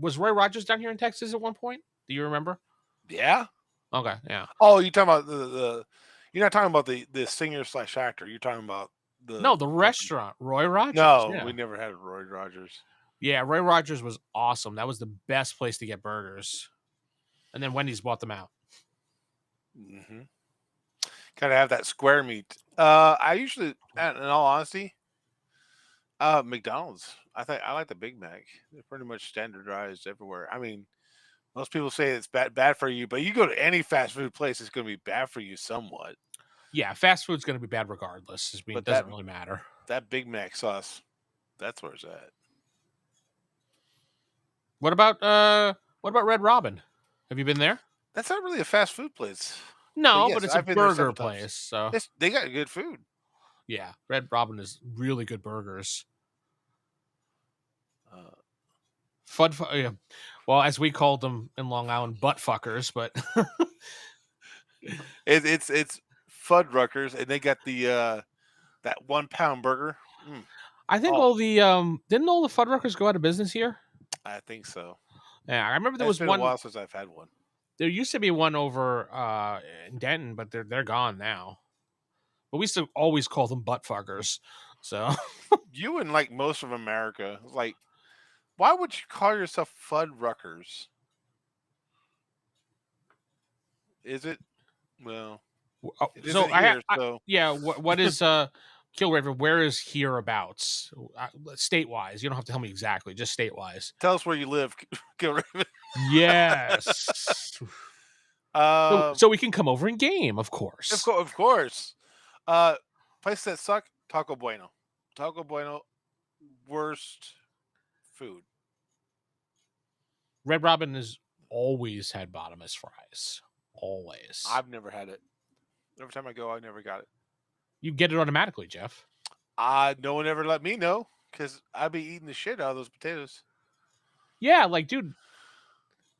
was Roy Rogers down here in Texas at one point? Do you remember? yeah. Okay, yeah. Oh, you talking about the? You're not talking about the singer slash actor. You're talking about No, the the company. restaurant, Roy Rogers. No, we Yeah. never had Roy Rogers. Yeah, Roy Rogers was awesome. That was the best place to get burgers. And then Wendy's bought them out. Hmm. Gotta have that square meat. I usually, in all honesty, McDonald's. I like the Big Mac. They're pretty much standardized everywhere. I mean, most people say it's bad for you, but you go to any fast food place, it's going to be bad for you somewhat. Yeah, fast food's going to be bad regardless. I mean, it But doesn't really matter. that Big Mac sauce, that's where it's at. What about Red Robin? Have you been there? That's not really a fast food place, but No, but yes, it's a I've been there burger several times. place. So They got good food. yeah, Red Robin is really good burgers. Uh, Yeah. Well, as we called them in Long Island, butt fuckers, but it's Fuddruckers, and they got the that 1 pound burger. Mm. I think Oh, all the didn't all the Fuddruckers go out of business here? I think so. Yeah, I remember there It's was been a one. while since I've had one. There used to be one over in Denton, but they're gone now. But we used to always call them butt fuckers. So You and like most of America, like, why would you call yourself Fuddruckers? Is it? Well, it so isn't here, so yeah. What is Kill Raven? Where is hereabouts? State wise, you don't have to tell me exactly. Just state wise. tell us where you live. Gilraven. Yes. So, Um, so we can come over and game, of course. of course. Uh, Places that suck. Taco Bueno. Taco Bueno, worst food. Red Robin has always had bottomless fries. Always. I've never had it. Every time I go, I never got it. You get it automatically, Jeff. No one ever let me know because I'd be eating the shit out of those potatoes. Yeah, like, dude.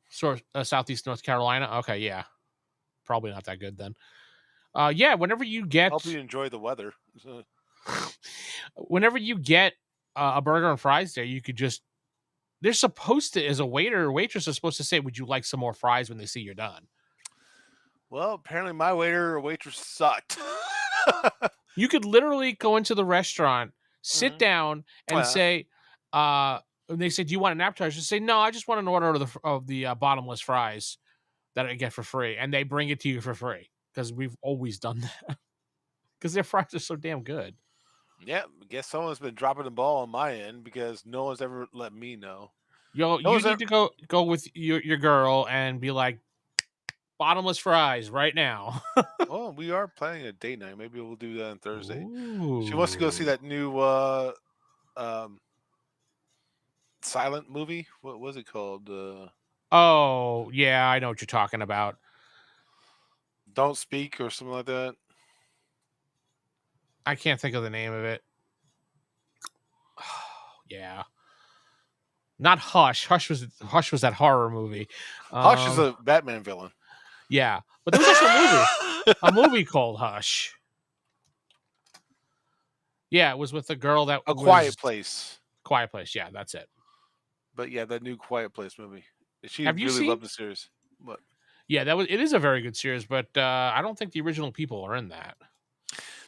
Southeast North Carolina. Okay, yeah. Probably not that good then. Yeah, whenever you get Hope you enjoy the weather. whenever you get a burger and fries there, you could just they're supposed to, as a waiter or waitress, are supposed to say, "Would you like some more fries?" when they see you're done. Well, apparently my waiter or waitress sucked. You could literally go into the restaurant, sit Mhm. down, and say, and they say, "Do you want an appetizer?" Just say, "No, I just want an order of the bottomless fries that I get for free," and they bring it to you for free because we've always done that because their fries are so damn good. Yeah, I guess someone's been dropping the ball on my end because no one's ever let me know. No You one's need ever. to go with your girl and be like, bottomless fries right now. Well, we are planning a date night. Maybe we'll do that on Thursday. She wants to go see Ooh. that new um, silent movie. What was it called? Oh, yeah, I know what you're talking about. Don't Speak or something like that. I can't think of the name of it. Yeah. Not Hush. Hush was that horror movie. Hush is a Batman villain. Yeah. But there was also a movie called Hush. Yeah, it was with the girl that A was Quiet Place. Quiet Place. Yeah, that's it. But yeah, that new Quiet Place movie. She Have you really seen? loved the series. But Yeah, it is a very good series, but I don't think the original people are in that.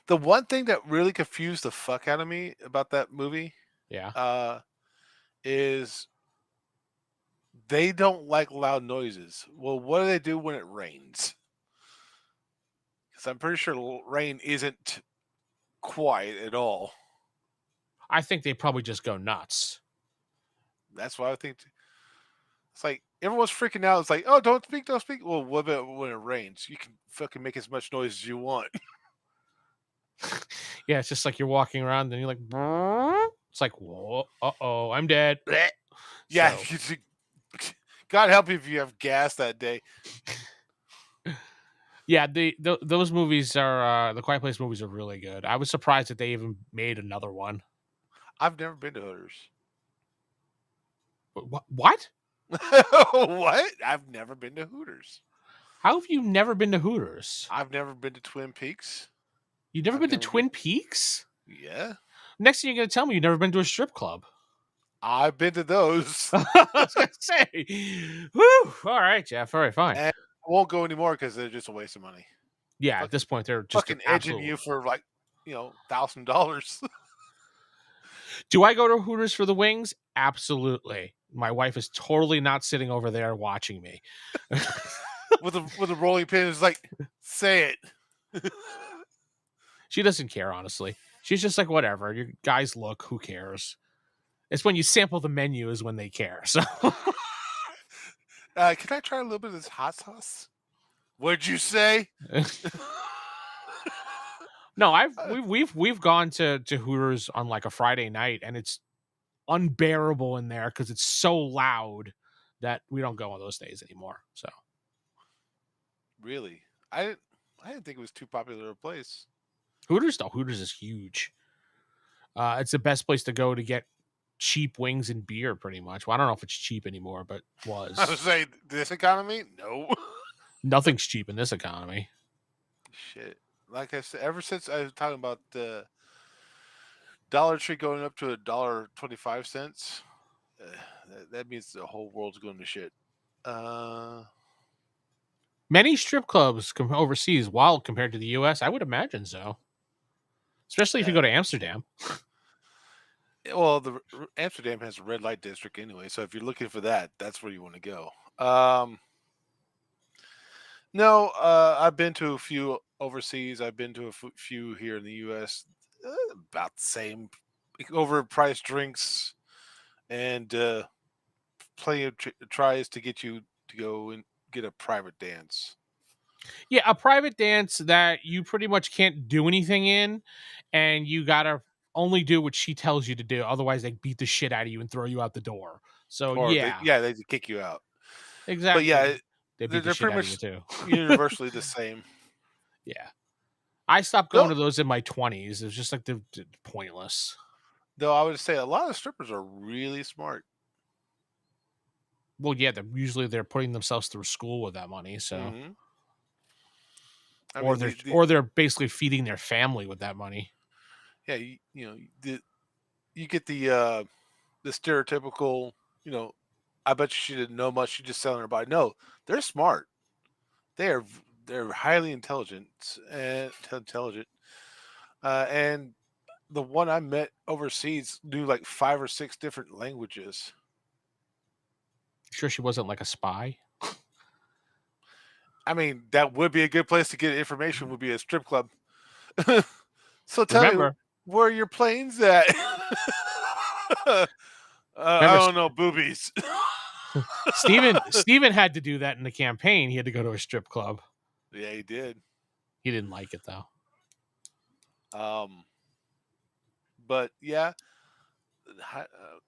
the one thing that really confused the fuck out of me about that movie Yeah. uh, is they don't like loud noises. Well, what do they do when it rains? Because I'm pretty sure rain isn't quiet at all. I think they probably just go nuts. That's why I think it's like everyone's freaking out. It's like, oh, don't speak, don't speak. Well, what about when it rains? You can fucking make as much noise as you want. Yeah, it's just like you're walking around and you're like, "Brrr." It's like, whoa, I'm dead. Bleh. Yeah. So God help you if you have gas that day. yeah, those movies are the Quiet Place movies are really good. I was surprised that they even made another one. I've never been to Hooters. What? What? I've never been to Hooters. How have you never been to Hooters? I've never been to Twin Peaks. You've never I've been to never been. Twin Peaks? Yeah, Next thing you're gonna tell me you've never been to a strip club. I've been to those, I was gonna say, whew. All right, Jeff. All right, fine. and I won't go anymore because they're just a waste of money. Yeah, at Fucking, this point, they're just an fucking edging absolute. you for like $1,000. Do I go to Hooters for the wings? Absolutely. My wife is totally not sitting over there watching me. with a rolling pin. It's like, say it. She doesn't care, honestly. She's just like, whatever. Your guys look. Who cares? It's when you sample the menu is when they care. So Can I try a little bit of this hot sauce? What'd you say? no, we've gone to Hooters on like a Friday night, and it's unbearable in there because it's so loud that we don't go on those days anymore. So Really? I didn't think it was too popular a place. Hooters is huge. It's the best place to go to get cheap wings and beer, pretty much. Well, I don't know if it's cheap anymore, but I was was. saying, this economy? No. Nothing's cheap in this economy. Shit. Like I said, ever since I was talking about the Dollar Tree going up to $1.25, that means the whole world's going to shit. Many strip clubs overseas, while compared to the U.S., I would imagine so. Especially if you Yeah. go to Amsterdam. Well, Amsterdam has a red light district anyway, so if you're looking for that, that's where you want to go. No, I've been to a few overseas. I've been to a few here in the U.S. About the same, overpriced drinks and plenty of tries to get you to go and get a private dance. Yeah, a private dance that you pretty much can't do anything in, and you gotta only do what she tells you to do. Otherwise, they beat the shit out of you and throw you out the door. So Or yeah, they kick you out. But exactly. yeah, They beat the they're shit pretty out of you much too. universally the same. Yeah, I stopped going Though, to those in my 20s. It was just like they're pointless. though I would say a lot of strippers are really smart. Well, yeah, they're putting themselves through school with that money. So, Hmm. I mean, or they're basically feeding their family with that money. yeah, you get the stereotypical, you know, I bet you she didn't know much. She just selling her body. No, they're smart. They are they're highly intelligent. And the one I met overseas knew like 5 or 6 different languages. Sure, she wasn't like a spy. I mean, that would be a good place to get information. Would be a strip club. So tell me, Remember, where are your planes at? I remember, don't know, boobies. Steven had to do that in the campaign. He had to go to a strip club. Yeah, he did. He didn't like it though. Um, but yeah,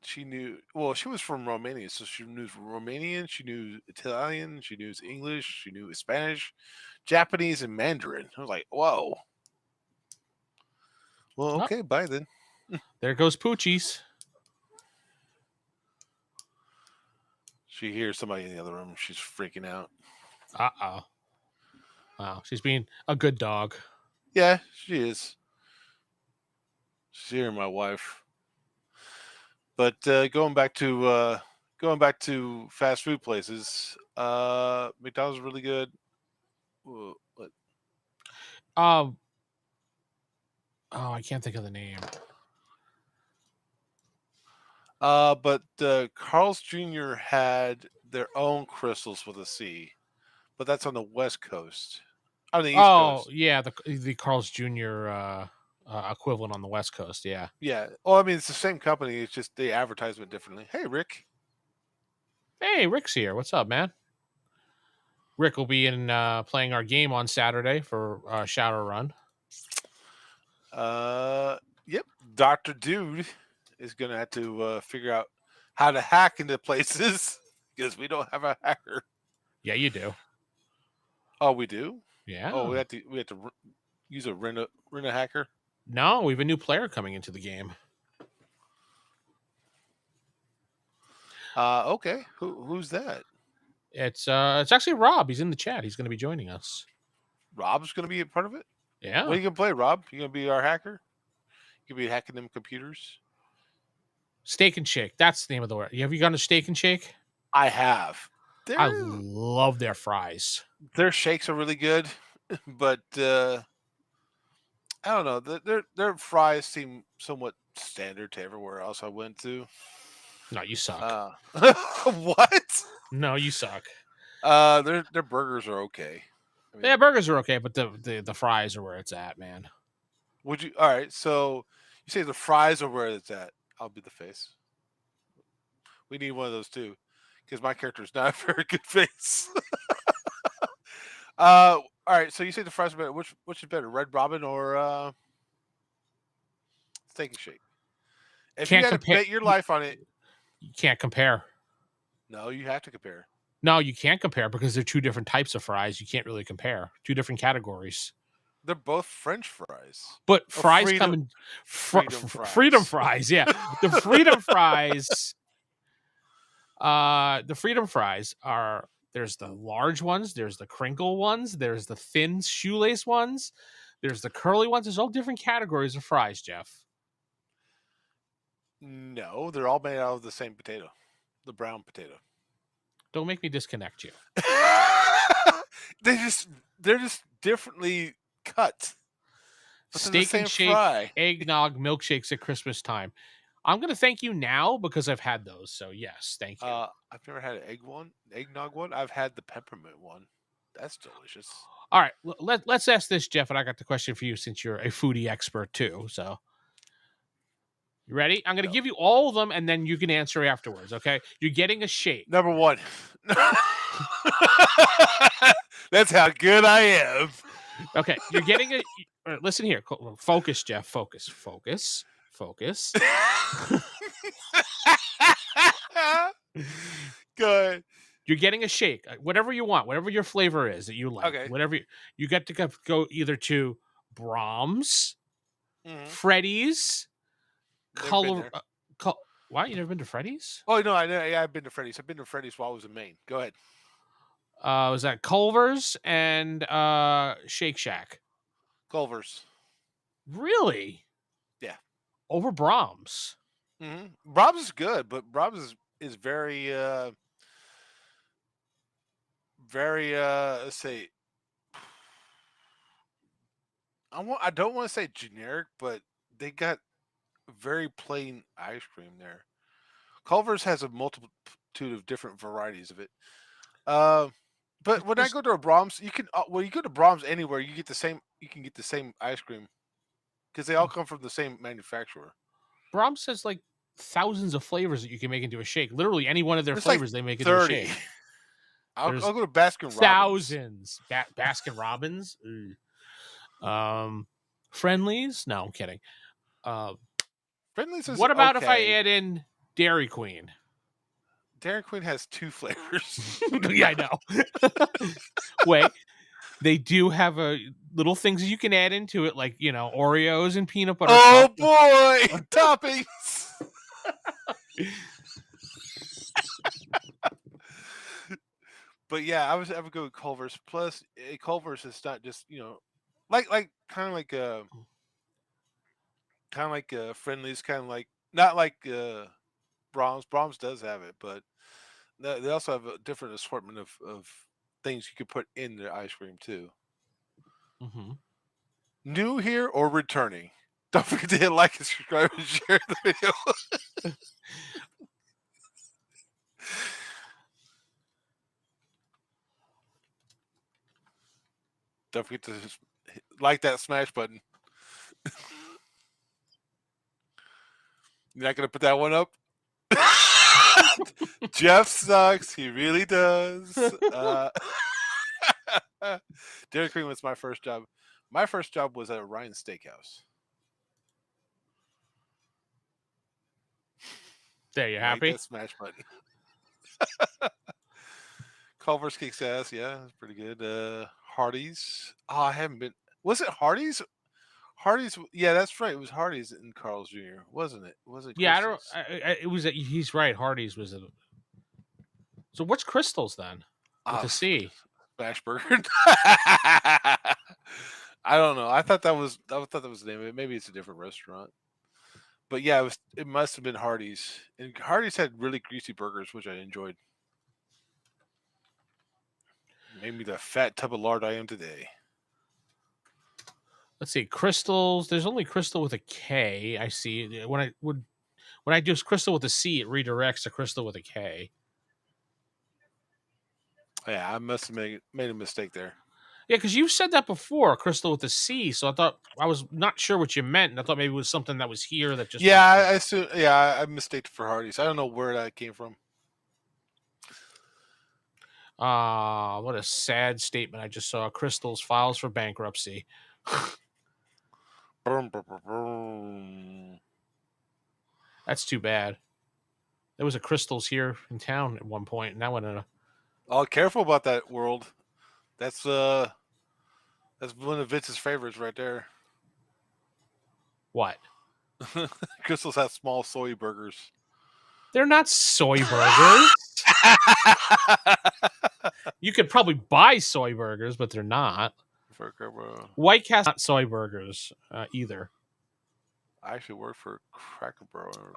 she knew. Well, she was from Romania, so she knew Romanian. She knew Italian. She knew English. She knew Spanish, Japanese, and Mandarin. I was like, whoa. Well, Oh, okay, bye then. there goes Poochies. She hears somebody in the other room. She's freaking out. Uh-oh. Wow, she's being a good dog. Yeah, she is. She's hearing my wife. But going back to fast food places, McDonald's is really good. But Um, I can't think of the name. Carl's Jr. had their own crystals with a C, but that's on the West Coast, on the East Oh, Coast. yeah, the Carl's Jr. Equivalent on the West Coast. Yeah. Yeah. Well, I mean, it's the same company. It's just they advertise it differently. Hey, Rick. Hey, Rick's here. What's up, man? Rick will be in playing our game on Saturday for Shadowrun. Yep. Doctor Dude is gonna have to figure out how to hack into places because we don't have a hacker. Yeah, you do. Oh, we do. Yeah. Oh, we have to use a rent a hacker. No, we have a new player coming into the game. Okay. Who's that? It's actually Rob. He's in the chat. He's going to be joining us. Rob's going to be a part of it. What are Yeah. you going to play, Rob? You going to be our hacker? You going to be hacking them computers? Steak and Shake. That's the name of the word. Have you gone to Steak and Shake? I have. I Their love their fries. their shakes are really good, but I don't know. Their fries seem somewhat standard to everywhere else I went to. No, you suck. What? No, you suck. Their burgers are okay. I Yeah, mean, burgers are okay, but the fries are where it's at, man. would you? All right. So you say the fries are where it's at. I'll be the face. We need one of those too, because my character is not a very good face. All right. So you say the fries are better. Which is better, Red Robin or Steak and Shake? If you Can't had to compare. bet your life on it, You can't compare. no, you have to compare. No, you can't compare because they're two different types of fries. You can't really compare. Two different categories. They're both French fries But or fries come in freedom freedom fries. fries. Yeah, the freedom fries. The freedom fries are there's the large ones, there's the crinkle ones, there's the thin shoelace ones, there's the curly ones. There's all different categories of fries, Jeff. No, they're all made out of the same potato, the brown potato. Don't make me disconnect you. they just they're just differently cut, but they're the Steak and same Shake fry. eggnog milkshakes at Christmas time. I'm gonna thank you now because I've had those. So yes, thank you. I've never had an eggnog one. I've had the peppermint one. That's delicious. All right, let's ask this, Jeff, and I got the question for you since you're a foodie expert too. So you ready? I'm gonna Go. give you all of them, and then you can answer afterwards. Okay? You're getting a shake. Number one. That's how good I am. Okay, you're getting a. Listen here, focus, Jeff. Focus. Good. You're getting a shake, whatever you want, whatever your flavor is that you like, Okay. whatever you get to go either to Brahms, Mm-hmm. Freddy's, Never been Color. there. Why you never been to Freddy's? Oh no, I know. Yeah, I've been to Freddy's. I've been to Freddy's while I was in Maine. Go ahead. Was that Culver's and Shake Shack? Culver's. Really? Yeah. Over Brahms? Mm-hmm. Brahms is good, but Brahms is very let's say I don't want to say generic, but they got very plain ice cream there. Culver's has a multitude of different varieties of it. Uh, but when I There's go to a Brahms, you can when you go to Brahms anywhere, you get the same. You can get the same ice cream because they all come from the same manufacturer. Brahms has like thousands of flavors that you can make into a shake. Literally any one of their There's like flavors they make into a 30. shake. I'll There's go to Baskin Robbins. thousands. Baskin Robbins. Friendlies? No, I'm kidding. Uh, Friendly's is what about if I okay. add in Dairy Queen? Dairy Queen has 2 flavors. Yeah, I know. Wait, they do have a little things that you can add into it, like Oreos and peanut butter Oh cup. boy, toppings. But yeah, I would go with Culver's. Plus, Culver's is not just like Friendly's, kind of like not like Brahms. Brahms does have it, but they also have a different assortment of things you could put in their ice cream too. Mm-hmm. New here or returning? Don't forget to hit like and subscribe and share the video. Don't forget to like that smash button. You're not gonna put that one up? Jeff sucks. He really does. Dairy Queen was my first job. My first job was at Ryan's Steakhouse. There, you Like happy? that smash button. Culver's kicks ass. Yeah, it's pretty good. Hardee's. Oh, I haven't been. Was it Hardee's? Hardee's. Yeah, that's right. It was Hardee's in Carl's Jr. Wasn't it? Was it Yeah, I don't. Chris's? It was. He's right. Hardee's was. So what's Crystals then? With a C. Smash Burger. I don't know. I thought that was the name of it. Maybe it's a different restaurant. But yeah, it must have been Hardee's. And Hardee's had really greasy burgers, which I enjoyed. Made me the fat tub of lard I am today. Let's see, Crystals. There's only Crystal with a K. I see. When I do Crystal with a C, it redirects to Crystal with a K. Yeah, I must have made a mistake there. Yeah, because you said that before, Crystal with a C. So I was not sure what you meant, and I thought maybe it was something that was here that just. Yeah, I assume. Yeah, I mistaked for Hardee's. I don't know where that came from. What a sad statement I just saw. Crystals files for bankruptcy. That's too bad. There was a Crystals here in town at one point, and that went in a. Oh, careful about that, world. That's one of Vince's favorites right there. What? Crystals have small soy burgers. They're not soy burgers. You could probably buy soy burgers, but they're not. White Castle not soy burgers either. I actually work for Cracker Barrel.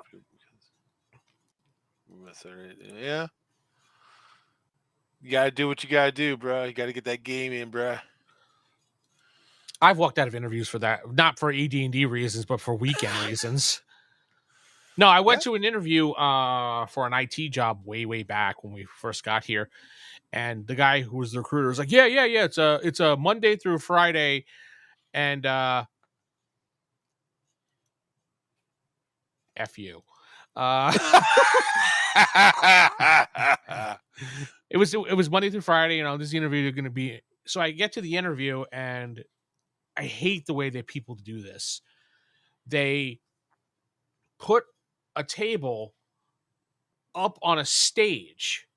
Yeah. You gotta do what you gotta do, bro. You gotta get that game in, bro. I've walked out of interviews for that, not for AD&D reasons, but for weekend reasons. No, I went to an interview for an IT job way back when we first got here, and the guy who was the recruiter was like, "Yeah. It's a Monday through Friday, and F you." It was Monday through Friday. You know, this interview is going to be. So I get to the interview, and I hate the way that people do this. They put a table up on a stage,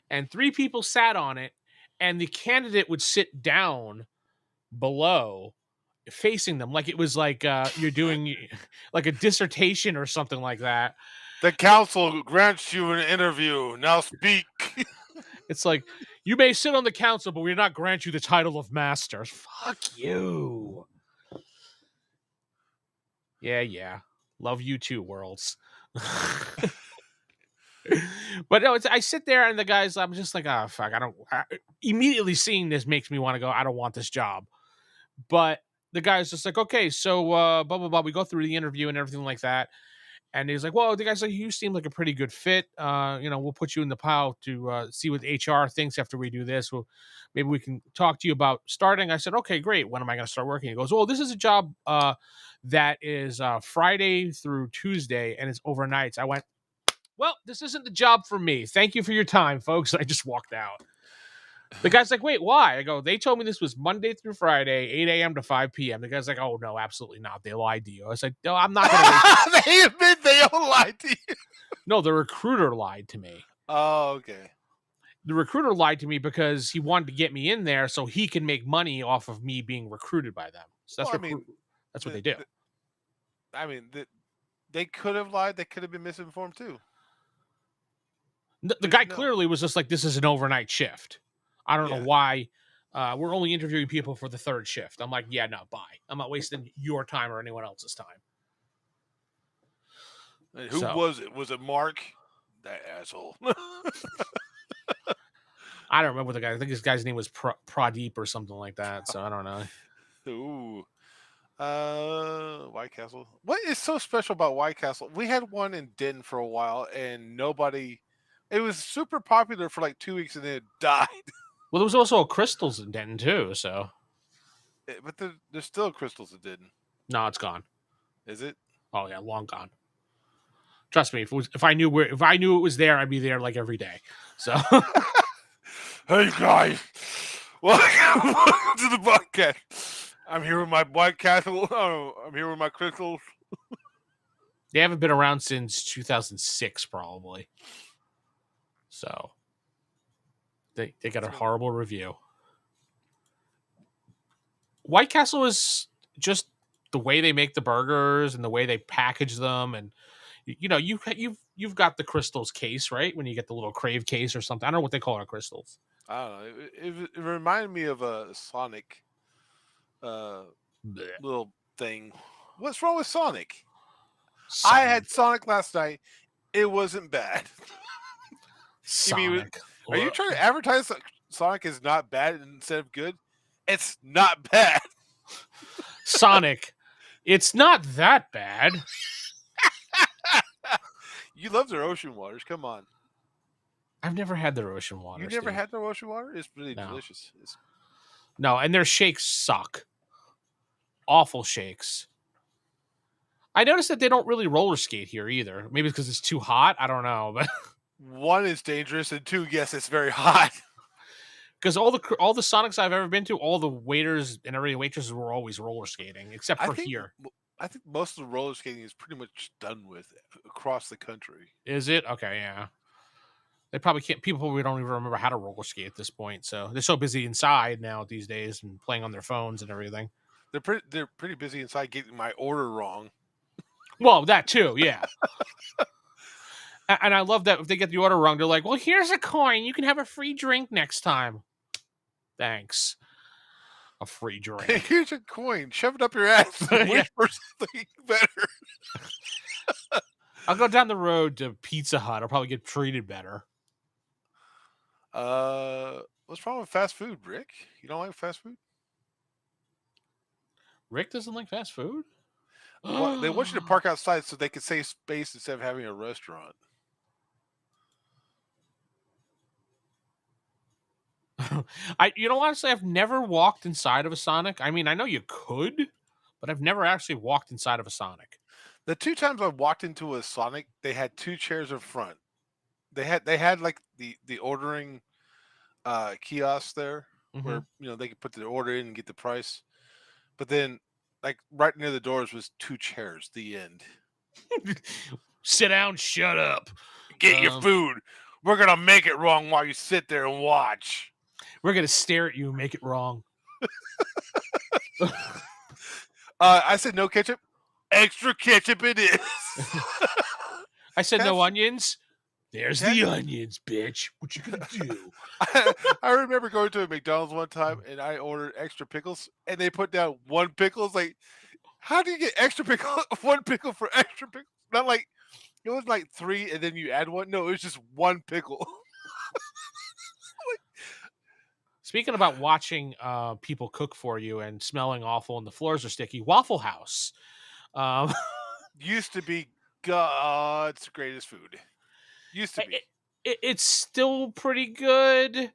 and 3 people sat on it, and the candidate would sit down below facing them like it was like you're doing like a dissertation or something like that. The council grants you an interview. Now speak. It's like, you may sit on the council, but we do not grant you the title of master. Fuck you. Yeah. Love you too, worlds. But no, I sit there and the guys, I'm just like, oh, fuck. Immediately seeing this makes me want to go, I don't want this job. But the guy's just like, okay, so blah, blah, blah. We go through the interview and everything like that. And he's like, well, the guy's like, you seem like a pretty good fit. We'll put you in the pile to see what HR thinks after we do this. Maybe we can talk to you about starting. I said, okay, great. When am I going to start working? He goes, well, this is a job that is Friday through Tuesday, and it's overnights. I went, well, this isn't the job for me. Thank you for your time, folks. I just walked out. The guy's like, wait, why? I go, they told me this was Monday through Friday, 8 a.m. to 5 p.m. The guy's like, oh, no, absolutely not. They lied to you. I said, no, I'm not going to. They admit they all lied to you. No, the recruiter lied to me. Oh, okay. The recruiter lied to me because he wanted to get me in there so he can make money off of me being recruited by them. So that's what they do. They could have lied. They could have been misinformed too. The guy clearly was just like, this is an overnight shift. I don't know why. We're only interviewing people for the 3rd shift. I'm like, yeah, no, bye. I'm not wasting your time or anyone else's time. And who was it? Was it Mark? That asshole. I don't remember the guy. I think this guy's name was Pradeep or something like that. So I don't know. Ooh. White Castle. What is so special about White Castle? We had one in Denton for a while, and nobody. It was super popular for like 2 weeks, and then it died. Well, there was also a Crystals in Denton too. So, but there's still Crystals in Denton. No, it's gone. Is it? Oh yeah, long gone. Trust me. If I knew it was there, I'd be there like every day. So, hey guys, welcome to the podcast. I'm here with my White Castle. Oh, I'm here with my Crystals. They haven't been around since 2006, probably. So they got a horrible review. White Castle is just the way they make the burgers and the way they package them, and you've you've got the crystals case, right? When you get the little Crave case or something. I don't know what they call it, crystals. I don't know. It reminded me of a Sonic uh, Blech. little thing. What's wrong with Sonic? I Sonic. had Sonic last night. It wasn't bad. You mean, Sonic. are you trying to advertise that Sonic is not bad instead of good? It's not bad. Sonic. It's not that bad. You love their ocean waters. Come on. I've never had their ocean You water, never Steve. had their ocean water? It's really No. delicious. It's No, and their shakes suck. Awful shakes. I noticed that they don't really roller skate here either. Maybe it's because it's too hot. I don't know, but one is dangerous, and two, yes, it's very hot. because all the Sonics I've ever been to, all the waiters and every waitresses were always roller skating, except I for think here. I think most of the roller skating is pretty much done with across the country. Is it? Okay, yeah. They probably can't. People probably don't even remember how to roller skate at this point. So they're so busy inside now these days and playing on their phones and everything. They're pretty busy inside getting my order wrong. Well, that too, yeah. And I love that if they get the order wrong, they're like, "Well, here's a coin. You can have a free drink next time." Thanks. A free drink. Here's a coin. Shove it up your ass. And Yeah. wish for something better. I'll go down the road to Pizza Hut. I'll probably get treated better. What's wrong with fast food, Rick? You don't like fast food? Rick doesn't like fast food? Well, they want you to park outside so they can save space instead of having a restaurant. Honestly, I've never walked inside of a Sonic. I mean, I know you could, but I've never actually walked inside of a Sonic. The two times I walked into a Sonic, they had two chairs in front. They had like the ordering kiosk there Mm-hmm. where they could put the order in and get the price. But then like right near the doors was two chairs, the end. Sit down, shut up. Get your food. We're gonna make it wrong while you sit there and watch. We're gonna stare at you and make it wrong. I said no ketchup. Extra ketchup it is. I said no onions. There's the onions, bitch. What you gonna do? I remember going to a McDonald's one time and I ordered extra pickles and they put down one pickle. It's like, how do you get extra pickle? One pickle for extra pickle? Not like it was like three and then you add one. No, it was just one pickle. Speaking about watching people cook for you and smelling awful and the floors are sticky, Waffle House. Used to be God's greatest food. Used to be. It's still pretty good.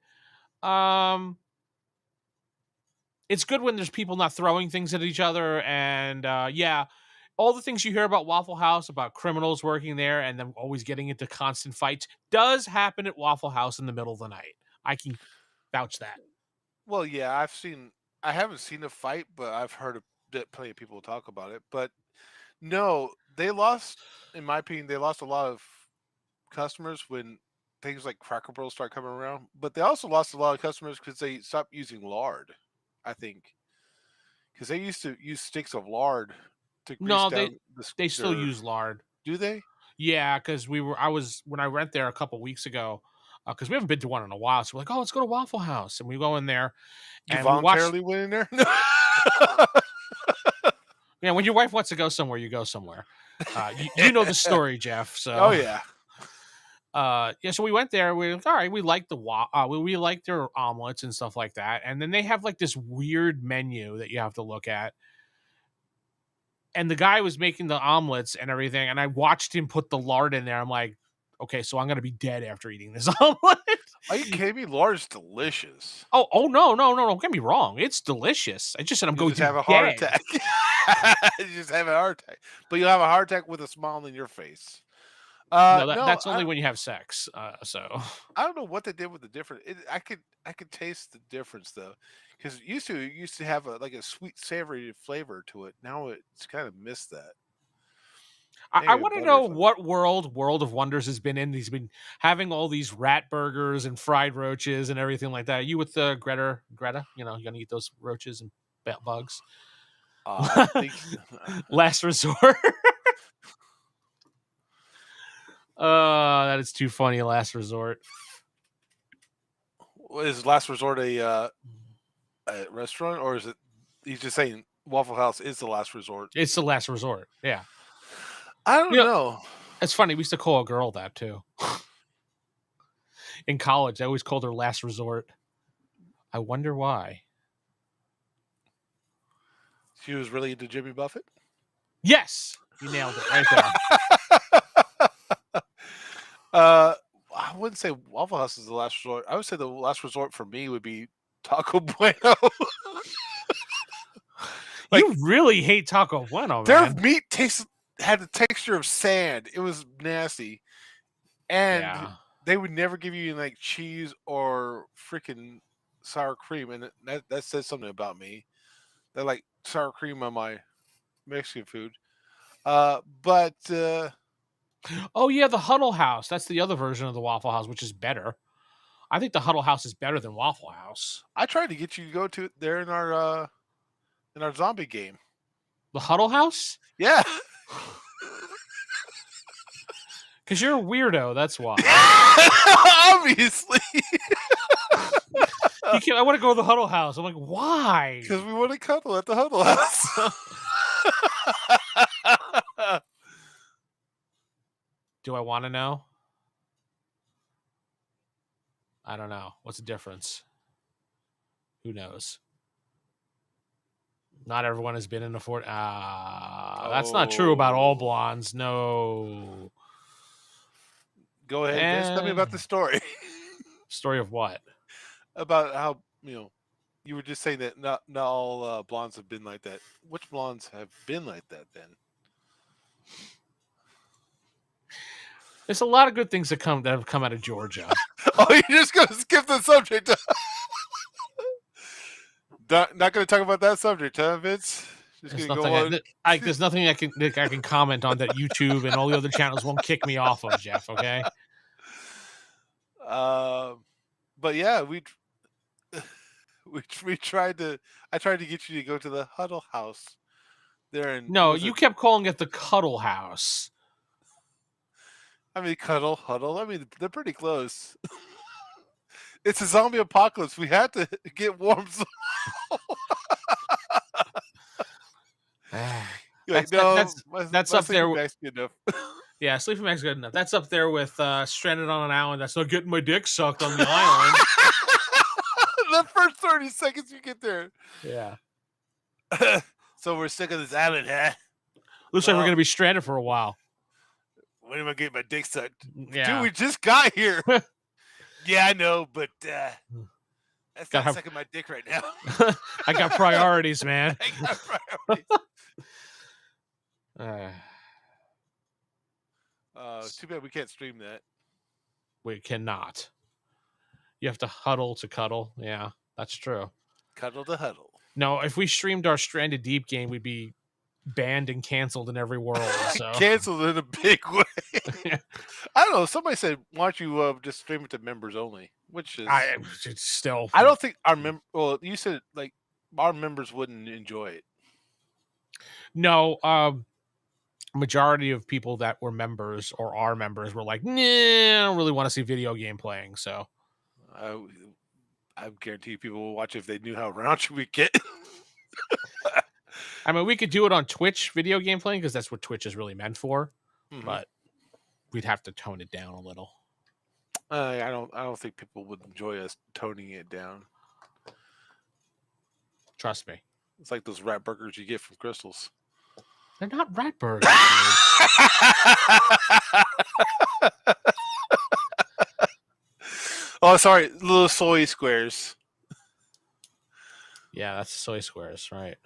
It's good when there's people not throwing things at each other, and yeah, all the things you hear about Waffle House about criminals working there and them always getting into constant fights does happen at Waffle House in the middle of the night. I can vouch that. Well, yeah, I haven't seen a fight, but I've heard plenty of people talk about it. But no, they lost, in my opinion, they lost a lot of customers when things like Cracker Barrel start coming around. But they also lost a lot of customers because they stopped using lard, I think. Because they used to use sticks of lard to grease No, down they still use lard. Do they? Yeah, because when I went there a couple weeks ago, because we haven't been to one in a while, so we're like, oh, let's go to Waffle House, and we go in there, You and we watch. voluntarily went in there? Yeah, when your wife wants to go somewhere, you go somewhere. You know the story, Jeff. So Oh yeah. yeah, so we went there. We all right. We liked we liked their omelets and stuff like that. And then they have like this weird menu that you have to look at. And the guy was making the omelets and everything, and I watched him put the lard in there. I'm like, okay, so I'm gonna be dead after eating this omelet. Are you kidding me? Lard's delicious. Oh no, don't get me wrong. It's delicious. I just said I'm You going just to have a heart dead. attack. You just have a heart attack, but you'll have a heart attack with a smile on your face. No, No, that's only when you have sex. So I don't know what they did with the difference. I could taste the difference though, because it used to have like a sweet savory flavor to it. Now it's kind of missed that. I Maybe want to butter or know something. what World of Wonders has been in. He's been having all these rat burgers and fried roaches and everything like that. You with the Greta? You know, you're gonna eat those roaches and bugs. I think Last resort. That is too funny. Last resort. Is Last Resort a restaurant, or is it? He's just saying Waffle House is the last resort. It's the last resort. Yeah. I don't You know, know. it's funny. We used to call a girl that too. In college, I always called her last resort. I wonder why. She was really into Jimmy Buffett. Yes, you nailed it right there. I wouldn't say Waffle House is the last resort. I would say the last resort for me would be Taco Bueno. Like, you really hate Taco Bueno, their man. meat had the texture of sand. It was nasty, and Yeah. they would never give you like cheese or freaking sour cream, and that says something about me. They like sour cream on my Mexican food. But Oh yeah, the Huddle House. That's the other version of the Waffle House, which is better. I think the Huddle House is better than Waffle House. I tried to get you to go to there in our zombie game. The Huddle House? Yeah. Because you're a weirdo, that's why. Obviously. I want to go to the Huddle House. I'm like, why? Because we want to cuddle at the Huddle House. Do I want to know? I don't know. What's the difference? Who knows? Not everyone has been in a fort. That's not true about all blondes. No. Go ahead, Vince. Tell me about the story. Story of what? About how, you were just saying that not all blondes have been like that. Which blondes have been like that then? There's a lot of good things that have come out of Georgia. Oh, you're just gonna skip the subject. Not going to talk about that subject, huh, Vince? There's nothing I can comment on that YouTube and all the other channels won't kick me off of, Jeff. Okay. But yeah, we tried to. I tried to get you to go to the Huddle House. No, you kept calling it the Cuddle House. I mean, huddle. I mean, they're pretty close. It's a zombie apocalypse. We had to get warm. That's up there. Bag's good enough. Yeah, sleeping bag's good enough. That's up there with stranded on an island. That's not getting my dick sucked on the island. The first 30 seconds you get there. Yeah. So we're stuck on this island, huh? Looks like we're gonna be stranded for a while. When am I getting my dick sucked? Yeah. Dude, we just got here. Yeah, I know, but that's not sucking my dick right now. I got priorities, man. I got priorities. Too bad we can't stream that. We cannot. You have to huddle to cuddle. Yeah, that's true. Cuddle to huddle. No, if we streamed our Stranded Deep game, we'd be banned and canceled in every world. So. Canceled in a big way. I don't know. Somebody said, "Why don't you just stream it to members only?" Which is still. I don't think our Well, you said like our members wouldn't enjoy it. No, majority of people that were members or are members were like, "Nah, I don't really want to see video game playing." So, I guarantee people will watch if they knew how raunchy we get. I mean, we could do it on Twitch, video game playing, because that's what Twitch is really meant for. Mm-hmm. But we'd have to tone it down a little. I don't think people would enjoy us toning it down. Trust me. It's like those rat burgers you get from Crystals. They're not rat burgers. Oh, sorry, little soy squares. Yeah, that's soy squares, right?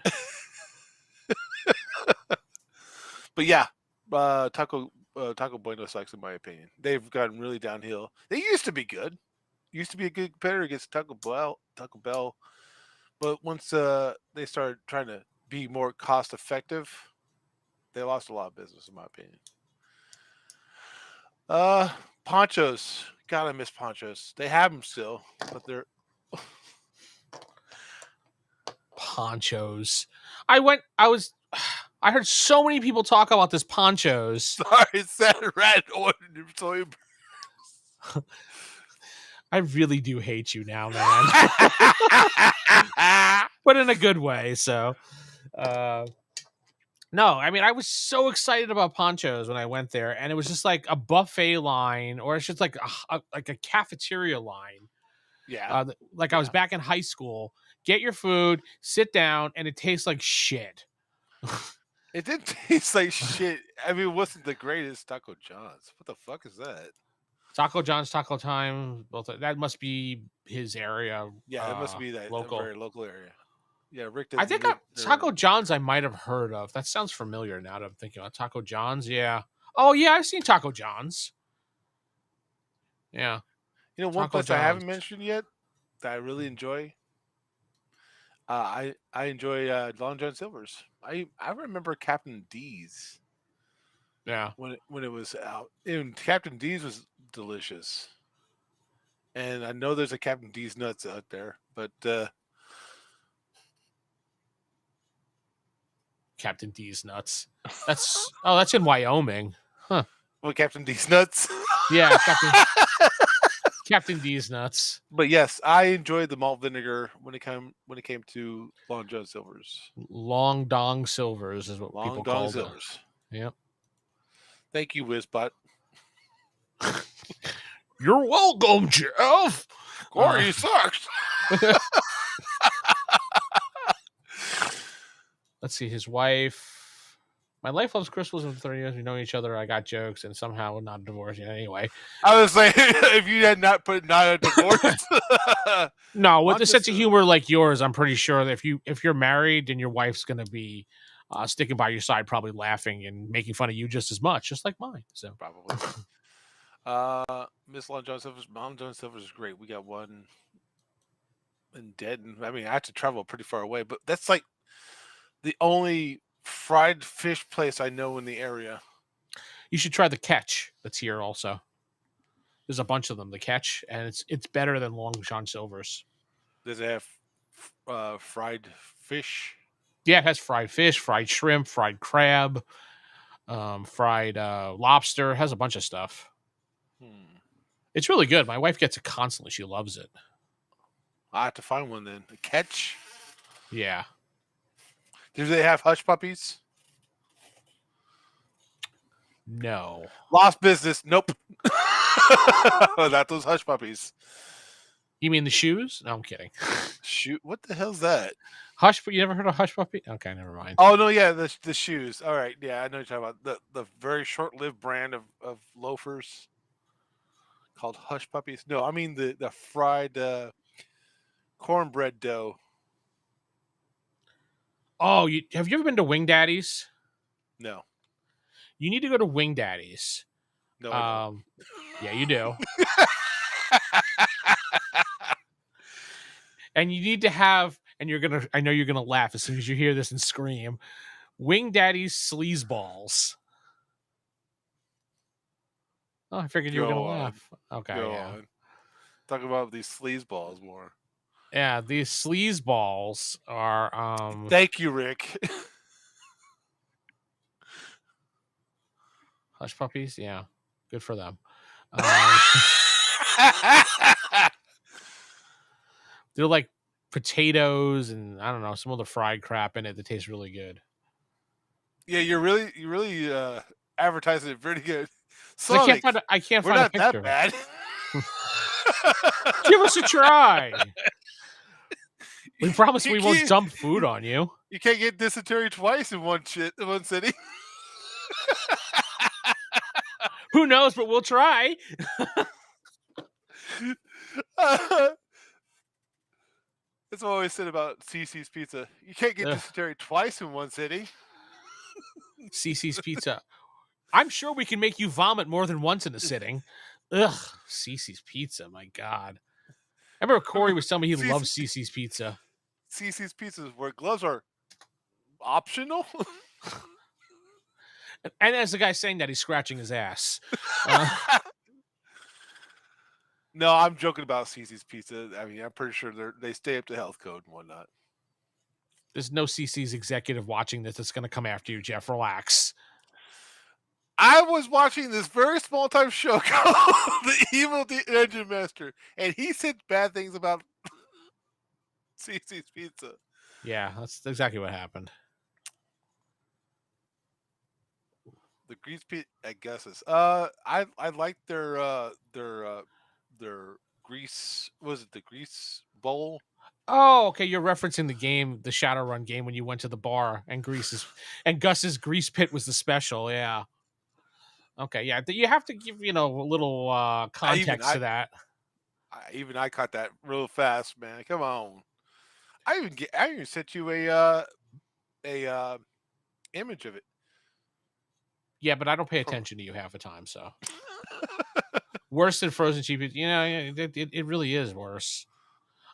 But yeah, Taco Bueno sucks in my opinion. They've gotten really downhill. They used to be good. Used to be a good competitor against Taco Bell. But once they started trying to be more cost effective, they lost a lot of business in my opinion. Ponchos. God, I miss Ponchos. They have them still, but they're Ponchos. I I heard so many people talk about this Ponchos. Sorry, it's that red orange soy. I really do hate you now, man. But in a good way. So, no, I mean, I was so excited about Ponchos when I went there, and it was just like a buffet line, or it's just like like a cafeteria line. Yeah, Like I was back in high school. Get your food, sit down, and it tastes like shit. it did taste like shit. I mean, it wasn't the greatest Taco John's. What the fuck is that? Taco John's Taco Time. Both that must be his area. Yeah, it must be that a Local. very local area. Yeah, Rick I doesn't think live there. Taco John's I might have heard of. That sounds familiar now that I'm thinking about Taco John's. Yeah. Oh yeah, I've seen Taco John's. Yeah. You know, one Taco place I John's. haven't mentioned yet that I really enjoy. I enjoy Long John Silver's. I remember Captain D's Yeah. when it was out. And Captain D's was delicious. And I know there's a Captain D's nuts out there, but Captain D's nuts. That's in Wyoming. Huh. what Captain D's nuts? Yeah, Captain D's nuts. But yes, I enjoyed the malt vinegar when it came to Long John Silver's. Long Dong Silvers is what Long people Dong called it. Silver's. Yep. Thank you, Whizbot. You're welcome, Jeff. Corey sucks. Let's see, his wife. My life loves crystals. In 30 years, we know each other. I got jokes, and somehow not divorced yet. Anyway, I was like, if you had not put not a divorce, no, with a sense of humor like yours, I'm pretty sure that if you're married, then your wife's gonna be sticking by your side, probably laughing and making fun of you just as much, just like mine. So probably. Miss Long John Silver's Mom John Silver's is great. We got one in Denton. I mean, I have to travel pretty far away, but that's like the only fried fish place I know in the area. you should try the Catch. That's here also. There's a bunch of them. The Catch, and it's better than Long John Silver's. Does it have fried fish? Yeah, it has fried fish, fried shrimp, fried crab, fried lobster. It has a bunch of stuff. It's really good. My wife gets it constantly. She loves it. I have to find one then. A Catch? Yeah. Do they have hush puppies? No. Lost business. Nope. Not those hush puppies. You mean the shoes? No, I'm kidding. Shoot, what the hell's that? Hush, you never heard of Hush Puppy? Okay, never mind. Oh no, yeah, the shoes. All right, yeah, I know what you're talking about. The very short-lived brand of loafers called Hush Puppies. No, I mean the fried cornbread dough. Oh, have you ever been to Wing Daddy's? No. You need to go to Wing Daddy's. No, I don't. Yeah, you do. And you need to have, and I know you're gonna laugh as soon as you hear this and scream, Wing Daddy's sleazeballs. Oh, I figured you were gonna laugh. Okay, yeah. On. Talk about these sleazeballs more. Yeah, these sleazeballs are Thank you, Rick. Hush puppies, yeah. Good for them. They're like potatoes and I don't know, some other fried crap in it that tastes really good. Yeah, you really advertising it pretty good. Sonic, I can't find a picture. We're not that bad. Give us a try. We promise we won't dump food on you. You can't get dysentery twice in one city. Who knows, but we'll try. That's what I always said about CC's Pizza. You can't get dysentery twice in one city. CC's Pizza. I'm sure we can make you vomit more than once in a sitting. Ugh, CC's Pizza, my God. I remember Corey was telling me he loves CC's Pizza. CC's Pizza is where gloves are optional. And as the guy saying that, he's scratching his ass. No, I'm joking about CC's Pizza. I mean, I'm pretty sure they stay up to health code and whatnot. There's no CC's executive watching this that's going to come after you, Jeff. Relax. I was watching this very small time show called The Evil Engine Master, and he said bad things about CC's Pizza. Yeah, that's exactly what happened. The grease pit at Gus's. I like their grease. Was it the grease bowl? Oh, okay. You're referencing the game, the Shadowrun game, when you went to the bar and Gus's grease pit was the special. Yeah. Okay. Yeah. You have to give a little I even context to that. I caught that real fast, man. Come on. I even sent you a image of it. Yeah, but I don't pay From attention to you half the time. So worse than frozen cheap. It really is worse.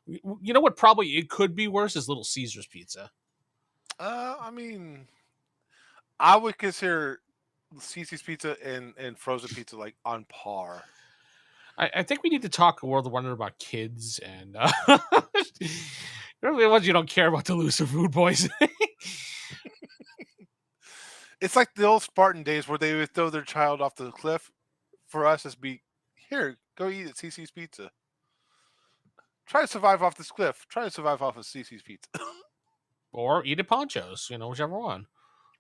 You know what? Probably it could be worse is Little Caesars pizza. I mean, I would consider CC's Pizza and frozen pizza like on par. I think we need to talk a World of Wonder about kids and really the ones you don't care about to lose to food poisoning. It's like the old Spartan days where they would throw their child off the cliff. For us, it's be here, go eat at CC's Pizza. Try to survive off this cliff. Try to survive off of CC's Pizza. Or eat at Ponchos, whichever one.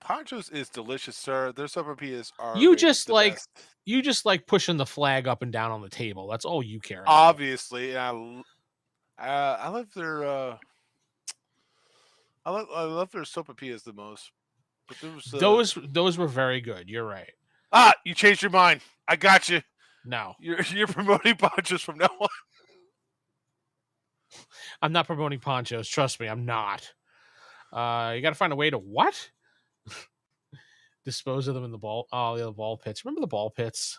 Ponchos is delicious, sir. Their sopapillas are You just the like best. you just like pushing the flag up and down on the table. That's all you care about. Obviously, and I love their I love their sopapillas the most. But there was Those were very good. You're right. you changed your mind. I got you. No, You're promoting Ponchos from now on. I'm not promoting Ponchos. Trust me, I'm not. You got to find a way to what? Dispose of them in the ball. Oh, yeah, the ball pits. Remember the ball pits?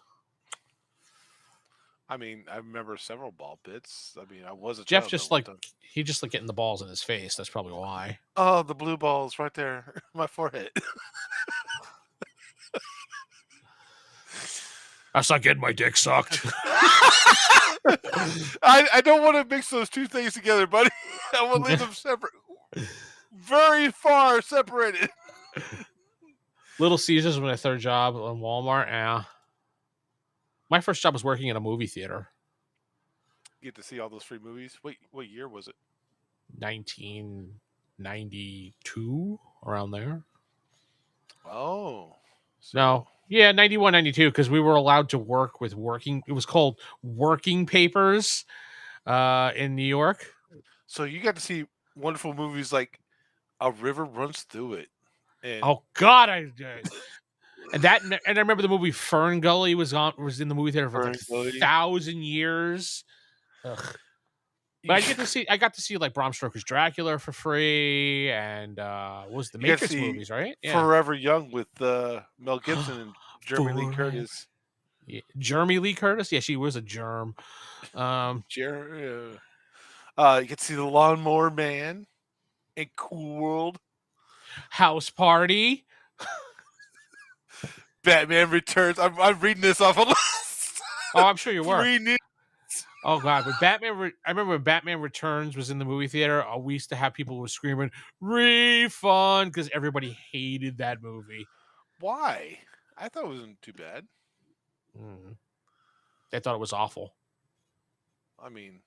I mean, I remember several ball pits. I mean, I was a Jeff child just at one like time. he just like getting the balls in his face. That's probably why. Oh, the blue balls right there, my forehead. That's not getting my dick sucked. I don't want to mix those two things together, buddy. I want to leave them separate, very far separated. Little Caesars was my third job in Walmart. Yeah. My first job was working in a movie theater. Get to see all those free movies. Wait, what year was it? 1992, around there. Oh, No. Yeah, 91, 92, because we were allowed to work with it was called working papers in New York. So you got to see wonderful movies like A River Runs Through It. And Oh God, I did. And I remember the movie Fern Gully was in the movie theater for like 1,000 years. Ugh. But I got to see like Bram Stoker's Dracula for free, and what was the Matrix movies, right? Yeah. Forever Young with Mel Gibson and Jeremy Lee Curtis. Yeah. Jeremy Lee Curtis? Yeah, she was a germ. You get to see The Lawnmower Man and Cool World. House Party. Batman Returns. I'm reading this off a list. Oh, I'm sure you were. Oh God, I remember when Batman Returns was in the movie theater. We used to have people who were screaming refund because everybody hated that movie. Why? I thought it wasn't too bad. They thought it was awful. I mean,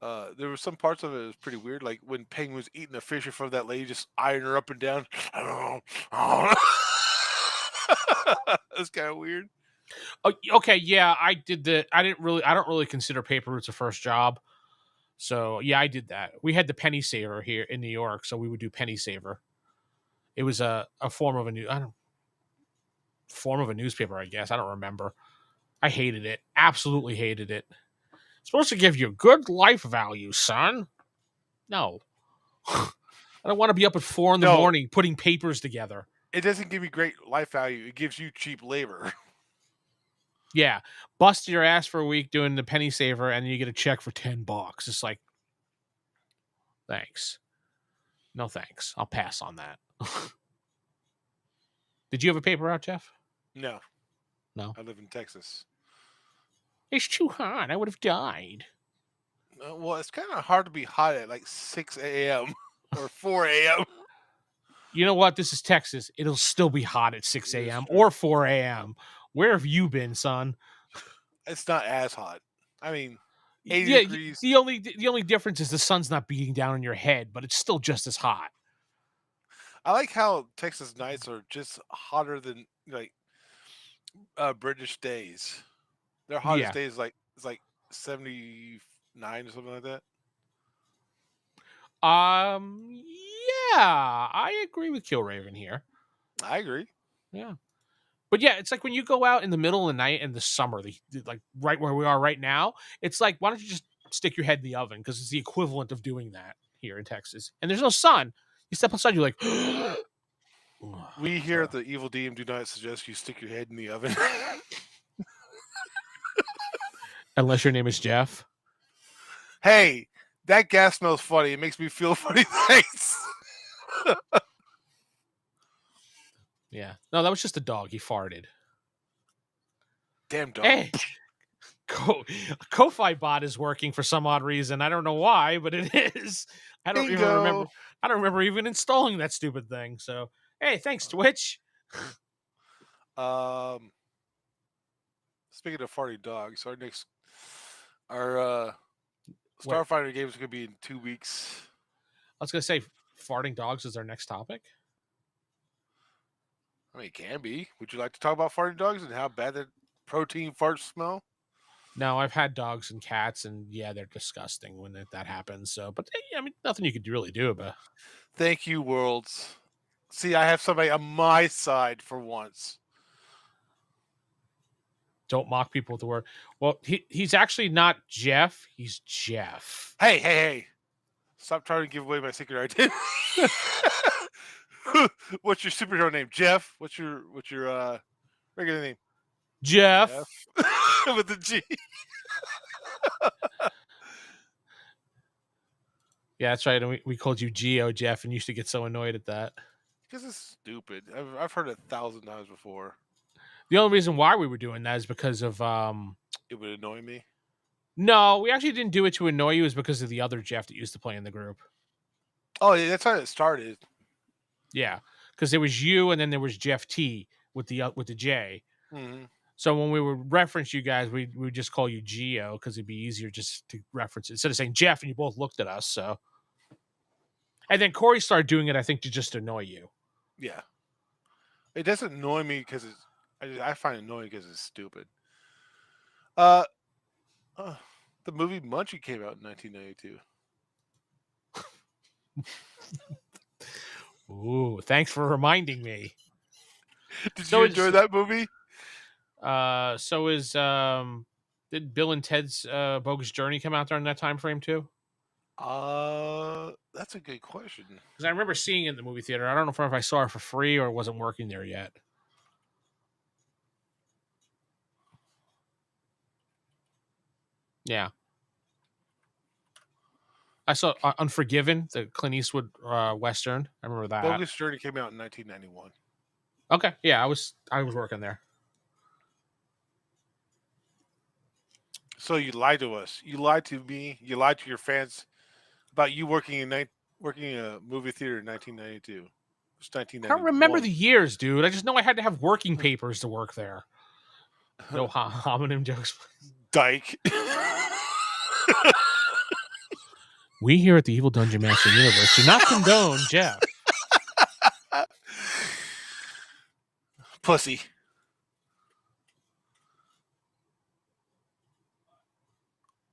there were some parts of it that was pretty weird, like when Penguin was eating a fish in front of that lady, just eyeing her up and down. That's kind of weird. Oh, okay, yeah, I did that. I don't really consider Paper Routes a first job. So yeah, I did that. We had the Penny Saver here in New York, so we would do Penny Saver. It was a form of a newspaper, I guess. I don't remember. I hated it. Absolutely hated it. It's supposed to give you good life value, son. No. I don't want to be up at 4 in the morning putting papers together. It doesn't give you great life value. It gives you cheap labor. Yeah. Bust your ass for a week doing the Penny Saver, and then you get a check for $10. It's like, thanks. No thanks. I'll pass on that. Did you have a paper route, Jeff? No. I live in Texas. It's too hot. I would have died. Well, it's kind of hard to be hot at like 6 a.m. or 4 a.m. You know what? This is Texas. It'll still be hot at 6 It's a.m. true. or 4 a.m. Where have you been, son? It's not as hot. I mean, 80 Yeah, degrees. the only difference is the sun's not beating down on your head, but it's still just as hot. I like how Texas nights are just hotter than like British days. Their hottest Yeah. day is like 79 or something like that. Yeah, I agree with Killraven here. I agree. Yeah. But yeah, it's like when you go out in the middle of the night in the summer, like right where we are right now, it's like, why don't you just stick your head in the oven? Because it's the equivalent of doing that here in Texas. And there's no sun. You step outside, you're like, We here at the Evil DM do not suggest you stick your head in the oven. unless your name is Jeff. Hey, that gas smells funny. It makes me feel funny things. Yeah. No, that was just a dog. He farted. Damn dog. Hey, Ko-Fi bot is working for some odd reason. I don't know why, but it is. I don't even remember. Bingo. I don't remember even installing that stupid thing. So, hey, thanks Twitch. Um, Speaking of farty dogs, our What? Starfighter game is going to be in 2 weeks. I was gonna say, farting dogs is our next topic. I mean, it can be. Would you like to talk about farting dogs and how bad the protein farts smell? No, I've had dogs and cats, and yeah, they're disgusting when that happens. So, but I mean, nothing you could really do about. Thank you, Worlds. See, I have somebody on my side for once. Don't mock people with the word. Well, he's actually not Jeff. He's Jeff. Hey. Stop trying to give away my secret identity. What's your superhero name? Jeff? What's your regular name? Jeff. Jeff. With the G. Yeah, that's right. And we called you Geo, Jeff, and you used to get so annoyed at that. Because it's stupid. I've heard it 1,000 times before. The only reason why we were doing that is because of It would annoy me. No, we actually didn't do it to annoy you. It was because of the other Jeff that used to play in the group. Oh, yeah, that's how it started. Yeah, because there was you, and then there was Jeff T with the J. Mm-hmm. So when we would reference you guys, we would just call you Geo because it'd be easier just to reference it instead of saying Jeff, and you both looked at us. So, and then Corey started doing it, I think, to just annoy you. Yeah. It doesn't annoy me because I find it annoying because it's stupid. The movie Munchie came out in 1992. Ooh, thanks for reminding me. Did you enjoy that movie? So is did Bill and Ted's Bogus Journey come out during that time frame too? That's a good question. Because I remember seeing it in the movie theater. I don't know if I saw it for free or it wasn't working there yet. Yeah. I saw Unforgiven, the Clint Eastwood Western. I remember that. Bogus Journey came out in 1991. Okay. Yeah, I was working there. So you lied to us. You lied to me. You lied to your fans about you working in a movie theater in 1992. It's 1991. I don't remember the years, dude. I just know I had to have working papers to work there. No homonym jokes. Dyke. We here at the Evil Dungeon Master Universe do not condone Jeff. Pussy.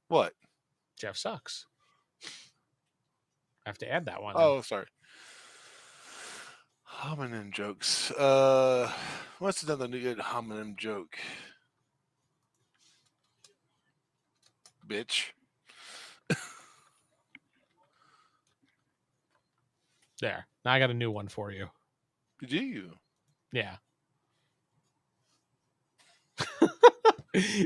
What? Jeff sucks. I have to add that one. Oh, sorry. Homonym jokes. What's another good homonym joke? Bitch. There. Now I got a new one for you. Do you? Yeah.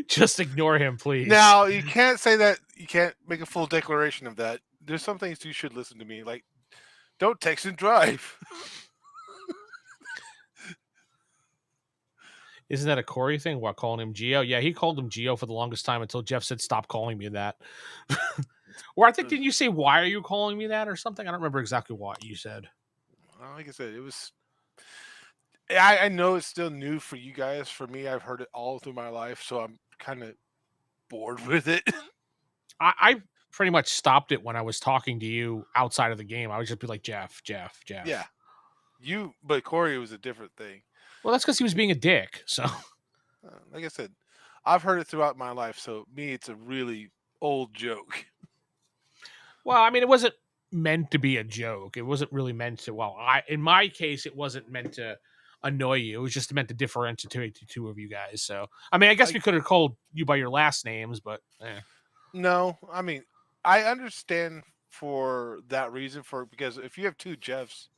Just ignore him, please. Now, you can't say that. You can't make a full declaration of that. There's some things you should listen to me. Like, don't text and drive. Isn't that a Corey thing? What, calling him Geo? Yeah, he called him Geo for the longest time until Jeff said, stop calling me that. Or I think, didn't you say, why are you calling me that or something? I don't remember exactly what you said. Well, like I said, it was. I know it's still new for you guys. For me, I've heard it all through my life, so I'm kind of bored with it. I pretty much stopped it when I was talking to you outside of the game. I would just be like, Jeff, Jeff, Yeah, Jeff. but Corey was a different thing. Well, that's because he was being a dick. So, Like I said, I've heard it throughout my life, so me, it's a really old joke. well, I mean, it wasn't meant to be a joke. It wasn't really meant to. Well, in my case, it wasn't meant to annoy you. It was just meant to differentiate the two of you guys. So, I mean, I guess Like, we could have called you by your last names, but no, I mean, I understand for that reason, for because if you have two Jeffs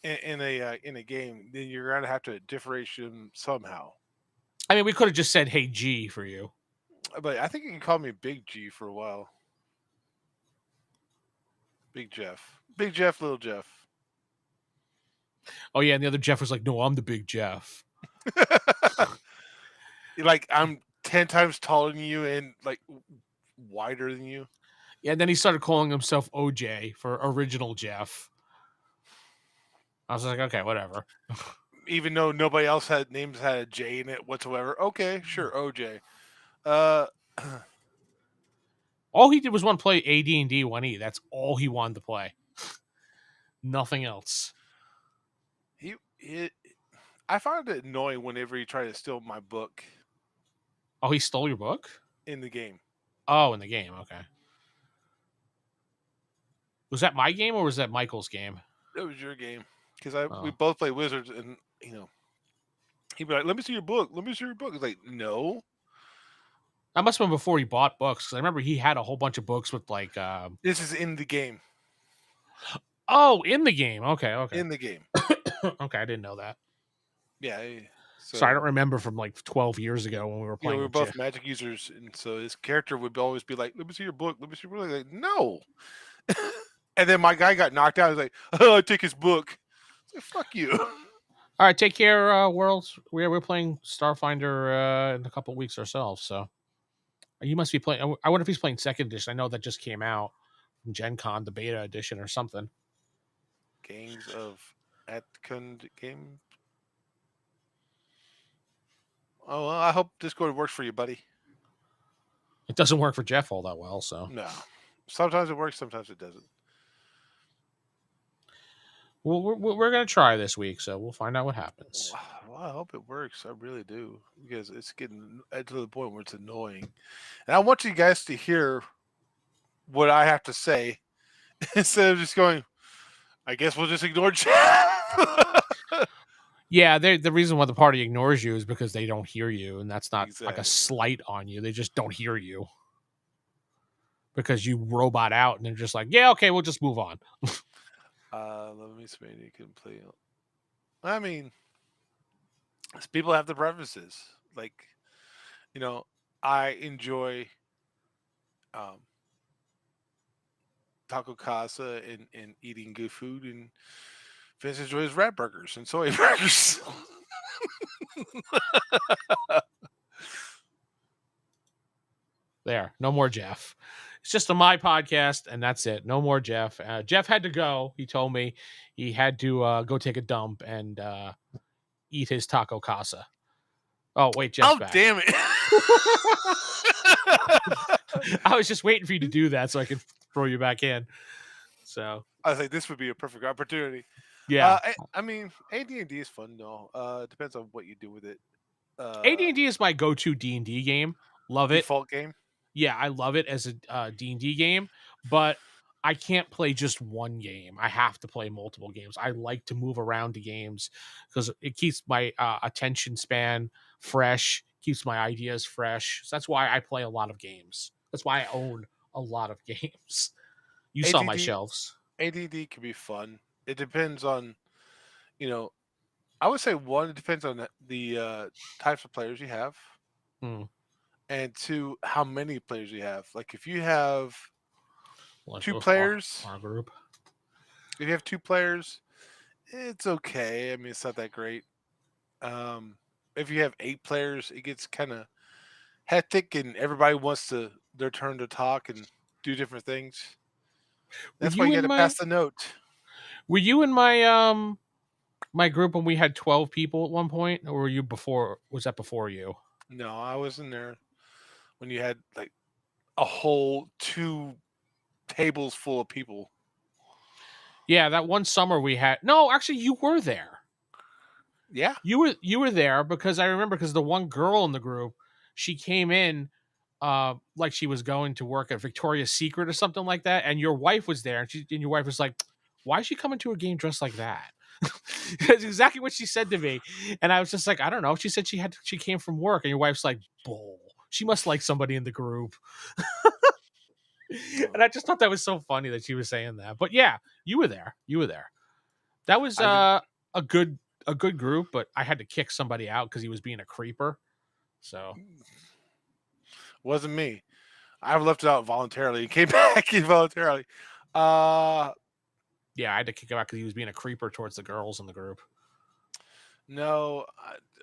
in a game, then you're gonna have to differentiate them somehow. I mean, we could have just said, "Hey, G" for you. But I think you can call me Big G for a while. Big Jeff, Little Jeff. Oh yeah, and the other Jeff was like, "No, I'm the big Jeff." Like I'm 10 times taller than you and like wider than you. Yeah, and then he started calling himself OJ for original Jeff. I was like, okay, whatever. Even though nobody else had names had a J in it whatsoever. Okay, sure, OJ. Uh, All he did was want to play AD&D 1E. That's all he wanted to play. Nothing else. he I found it annoying whenever he tried to steal my book Oh, he stole your book? in the game. Oh, in the game. Okay. Was that my game or was that Michael's game? It was your game because we Oh, both play Wizards, and he'd be like, "Let me see your book. Let me see your book." It's like, no, that must have been before he bought books. Because I remember he had a whole bunch of books with like, this is in the game. oh, in the game. Okay, okay, In the game, okay. I didn't know that. yeah. So I So don't remember from like 12 years ago when we were we playing were with Jeff. both Magic users, and so his character would always be like, "Let me see your book. Let me see your book." Like, no. And then my guy got knocked out. He's like, "Oh, I take his book." It's like, fuck you. All right, take care, worlds. We're playing Starfinder in a couple weeks ourselves. So you must be playing. I wonder if he's playing second edition. I know that just came out from Gen Con, the beta edition or something. Games of Atkund game. Oh well, I hope Discord works for you, buddy. It doesn't work for Jeff all that well. So No, sometimes it works, sometimes it doesn't. we're gonna try this week. So we'll find out what happens. Well, I hope it works. I really do because it's getting to the point where it's annoying, and I want you guys to hear what I have to say instead of just going. I guess we'll just ignore chat. Yeah, the reason why the party ignores you is because they don't hear you, and that's not like a Exactly. slight on you. They just don't hear you because you robot out, and they're just like, yeah, okay, we'll just move on. Let me see. You can play. I mean, people have the preferences. Like, you know, I enjoy um, taco casa and eating good food, and Vince enjoys rat burgers and soy burgers. There, no more Jeff. It's just a my podcast, and that's it. No more Jeff. Jeff had to go. He told me he had to go take a dump and eat his taco casa. Oh wait, Jeff's Oh, back. damn it. I was just waiting for you to do that so I could throw you back in. So I was like, this would be a perfect opportunity. yeah, I mean, AD&D is fun, though. It depends on what you do with it. AD&D is my go-to D&D game. Love it. Default game. Yeah, I love it as a D&D game, but I can't play just one game. I have to play multiple games. I like to move around to games because it keeps my attention span fresh, keeps my ideas fresh. So that's why I play a lot of games. That's why I own a lot of games. You saw my ADD shelves. ADD can be fun. It depends on, you know, I would say one, it depends on the types of players you have, Hmm. and two, how many players you have. Like if you have Like two players, our group. if you have two players, it's okay. I mean, it's not that great. If you have 8 players, it gets kind of hectic, and everybody wants their turn to talk and do different things. Were That's why you you got in to my pass the note. Were you in my group when we had 12 people at one point, or were you before? Was that before you? No, I was in there when you had like a whole 2 tables full of people. Yeah, that one summer we had. No, actually, you were there. Yeah. You were there because I remember because the one girl in the group, she came in like she was going to work at Victoria's Secret or something like that, and your wife was there, and your wife was like, "Why is she coming to a game dressed like that?" That's exactly what she said to me, and I was just like, "I don't know." She said she came from work, and your wife's like, "Bull. She must like somebody in the group." And I just thought that was so funny that she was saying that. But yeah, you were there. You were there. That was I didn't. a good group, but I had to kick somebody out because he was being a creeper. So Wasn't me. I left it out voluntarily and came back involuntarily. Uh yeah, I had to kick him out because he was being a creeper towards the girls in the group. no.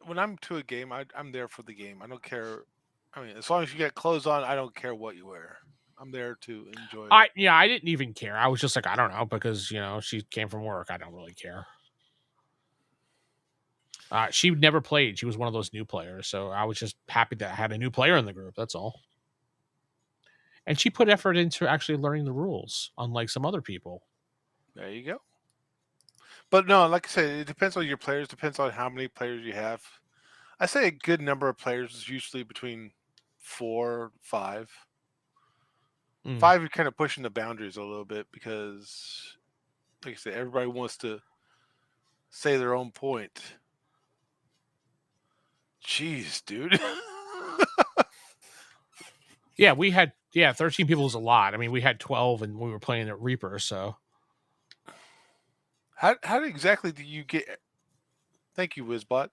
When I'm to a game, I'm there for the game. I don't care. I mean, as long as you get clothes on, I don't care what you wear. I'm there to enjoy. I didn't even care. I was just like, I don't know, because she came from work. I don't really care. She never played. She was one of those new players, so I was just happy that I had a new player in the group. That's all. And she put effort into actually learning the rules, unlike some other people. There you go. But no, like I said, it depends on your players. Depends on how many players you have. I say a good number of players is usually between 4, 5. Mm. 5, you're kind of pushing the boundaries a little bit because, like I said, everybody wants to say their own point. Jeez, dude. Yeah, we had 13 people was a lot. I mean, we had 12 and we were playing at Reaper, so How exactly do you get? Thank you, Wizbot.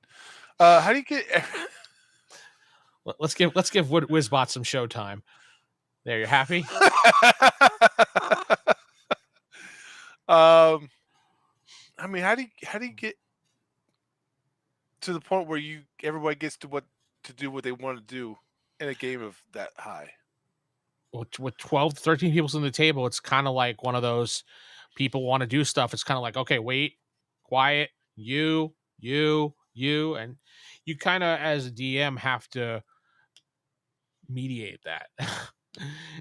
How do you get? let's give Wizbot some showtime. There, you're happy? I mean, how do you get to the point where everybody gets to do what they want to do in a game of that high? With 12 to 13 people in the table, it's kind of like one of those people want to do stuff. It's kind of like, okay, wait, quiet, you, and you kind of as a DM have to mediate that.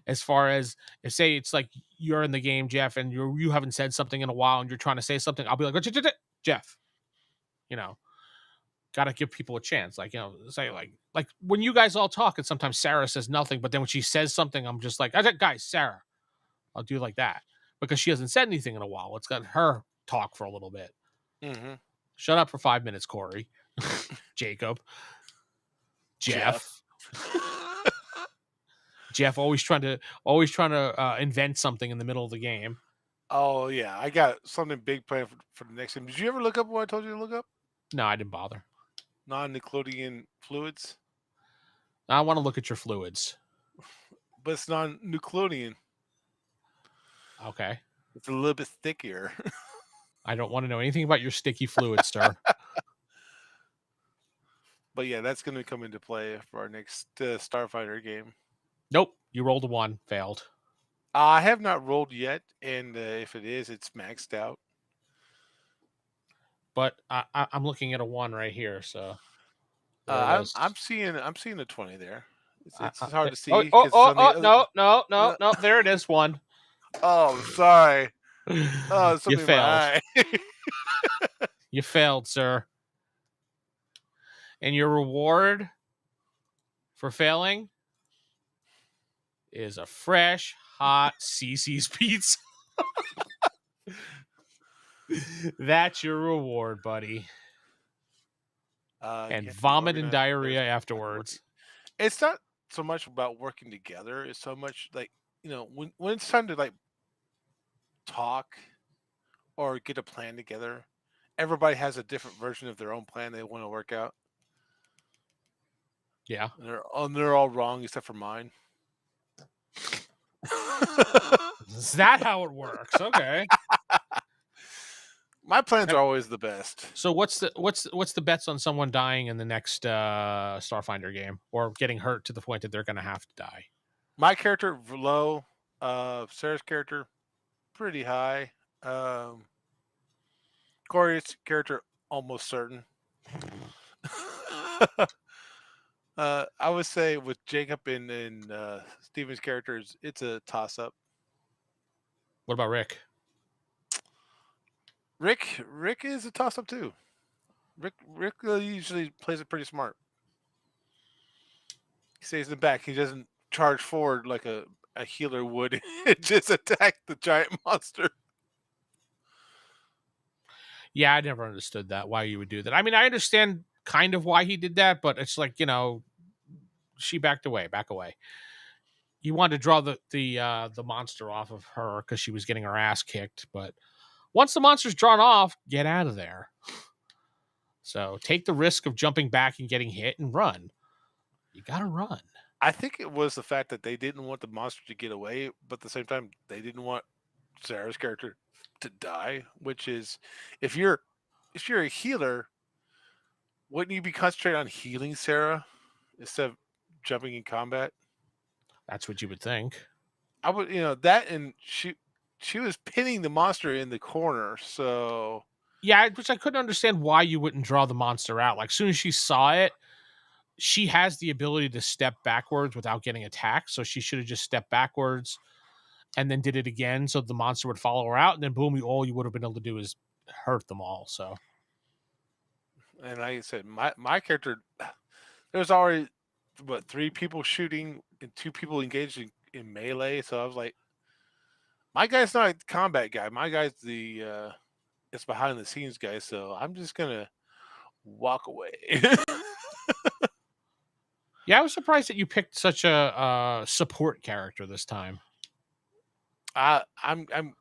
As far as if say it's like you're in the game, Jeff, and you haven't said something in a while and you're trying to say something, I'll be like, Jeff, you know, gotta give people a chance. Like, say like when you guys all talk and sometimes Sarah says nothing, but then when she says something, I'm just like, guys, Sarah. I'll do like that because she hasn't said anything in a while. Let's let her talk for a little bit. Mm-hmm. Shut up for 5 minutes, Corey. Jacob. Jeff. Jeff always trying to invent something in the middle of the game. Oh yeah, I got something big planned for the next game. Did you ever look up what I told you to look up? No, I didn't bother. Non-Nickelodeon fluids, I want to look at your fluids. but it's non-Nickelodeon. Okay. It's a little bit stickier. I don't want to know anything about your sticky fluids, sir. But yeah, that's going to come into play for our next Starfighter game. Nope. You rolled a 1, failed. I have not rolled yet, and if it is, it's maxed out. But I'm looking at a 1 right here, so there it I'm is. I'm seeing a 20 there. It's hard to see. Oh, 'Cause it's on the other... no. There it is, 1. Oh, sorry. Oh, You something in failed. my eye. You failed, sir. And your reward for failing is a fresh, hot CC's pizza. That's your reward, buddy. And vomit and diarrhea afterwards. It's not so much about working together. It's so much like, when it's time to like talk or get a plan together, everybody has a different version of their own plan they want to work out. Yeah. And they're all wrong except for mine. Is that how it works? Okay. My plans are always the best. So what's the bets on someone dying in the next Starfinder game or getting hurt to the point that they're going to have to die? My character low, Sarah's character pretty high. Um, Corey's character almost certain. I would say with Jacob and Steven's characters, it's a toss up. What about Rick? Rick is a toss up too. Rick usually plays it pretty smart. He stays in the back. He doesn't charge forward like a healer would. Just attack the giant monster. Yeah, I never understood that, why you would do that. I mean, I understand kind of why he did that, but it's like, she back away. You wanted to draw the monster off of her because she was getting her ass kicked, but once the monster's drawn off, get out of there. So take the risk of jumping back and getting hit and run. You gotta run. I think it was the fact that they didn't want the monster to get away, but at the same time, they didn't want Sarah's character to die. Which is, if you're a healer, wouldn't you be concentrating on healing Sarah instead of jumping in combat? That's what you would think. I would, that, and she was pinning the monster in the corner, so Yeah, which I couldn't understand why you wouldn't draw the monster out. Like, as soon as she saw it, she has the ability to step backwards without getting attacked. So she should have just stepped backwards and then did it again so the monster would follow her out. And then, boom, all you would have been able to do is hurt them all. So, and like I said, my character, there was already what, 3 people shooting and 2 people engaged in melee. So I was like, my guy's not a combat guy. My guy's the it's behind the scenes guy. So I'm just gonna walk away. yeah, I was surprised that you picked such a support character this time. I'm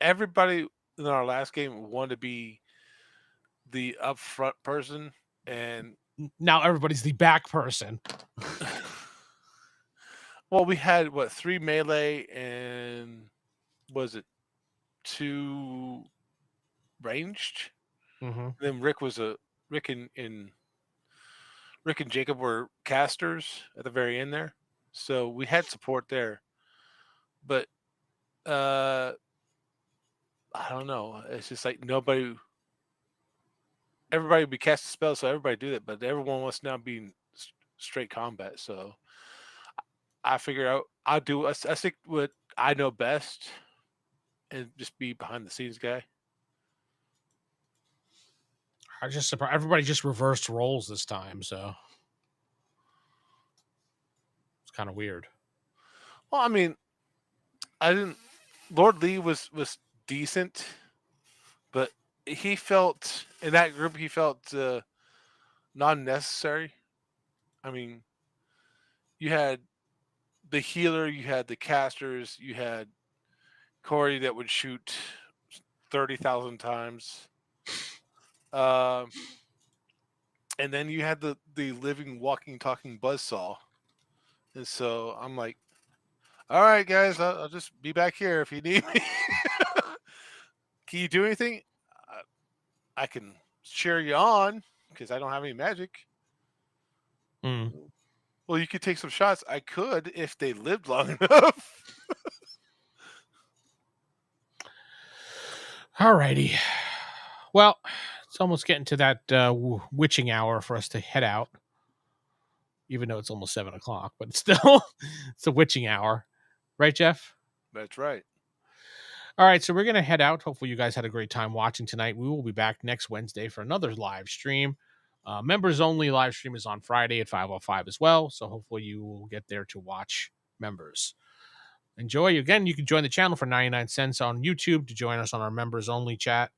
everybody in our last game wanted to be the upfront person, and Now everybody's the back person. well, we had what, 3 melee and was it 2 ranged? Mm-hmm. Then Rick and Rick and Jacob were casters at the very end there, so we had support there. But uh, I don't know. It's just like everybody would be casting spells, so everybody do that. But everyone wants to now be in straight combat. So I figure out I'll do. I think what I know best, and just be behind the scenes guy. I was just surprised everybody just reversed roles this time, so it's kind of weird. Well, I mean, I didn't. Lord Lee was decent, but he felt in that group he felt non necessary. I mean, you had the healer, you had the casters, you had Corey that would shoot 30,000 times. Um, and then you had the living, walking, talking buzzsaw. And so I'm like, all right, guys, I'll just be back here if you need me. Can you do anything? I can cheer you on because I don't have any magic. Mm. Well, you could take some shots. I could if they lived long enough. Alrighty. Well, it's almost getting to that witching hour for us to head out. Even though it's almost 7:00, but still, it's a witching hour. Right, Jeff? That's right. All right, so we're going to head out. Hopefully, you guys had a great time watching tonight. We will be back next Wednesday for another live stream. Members only live stream is on Friday at 5:05 as well. So hopefully, you will get there to watch members. Enjoy. Again, you can join the channel for 99 cents on YouTube to join us on our members only chat.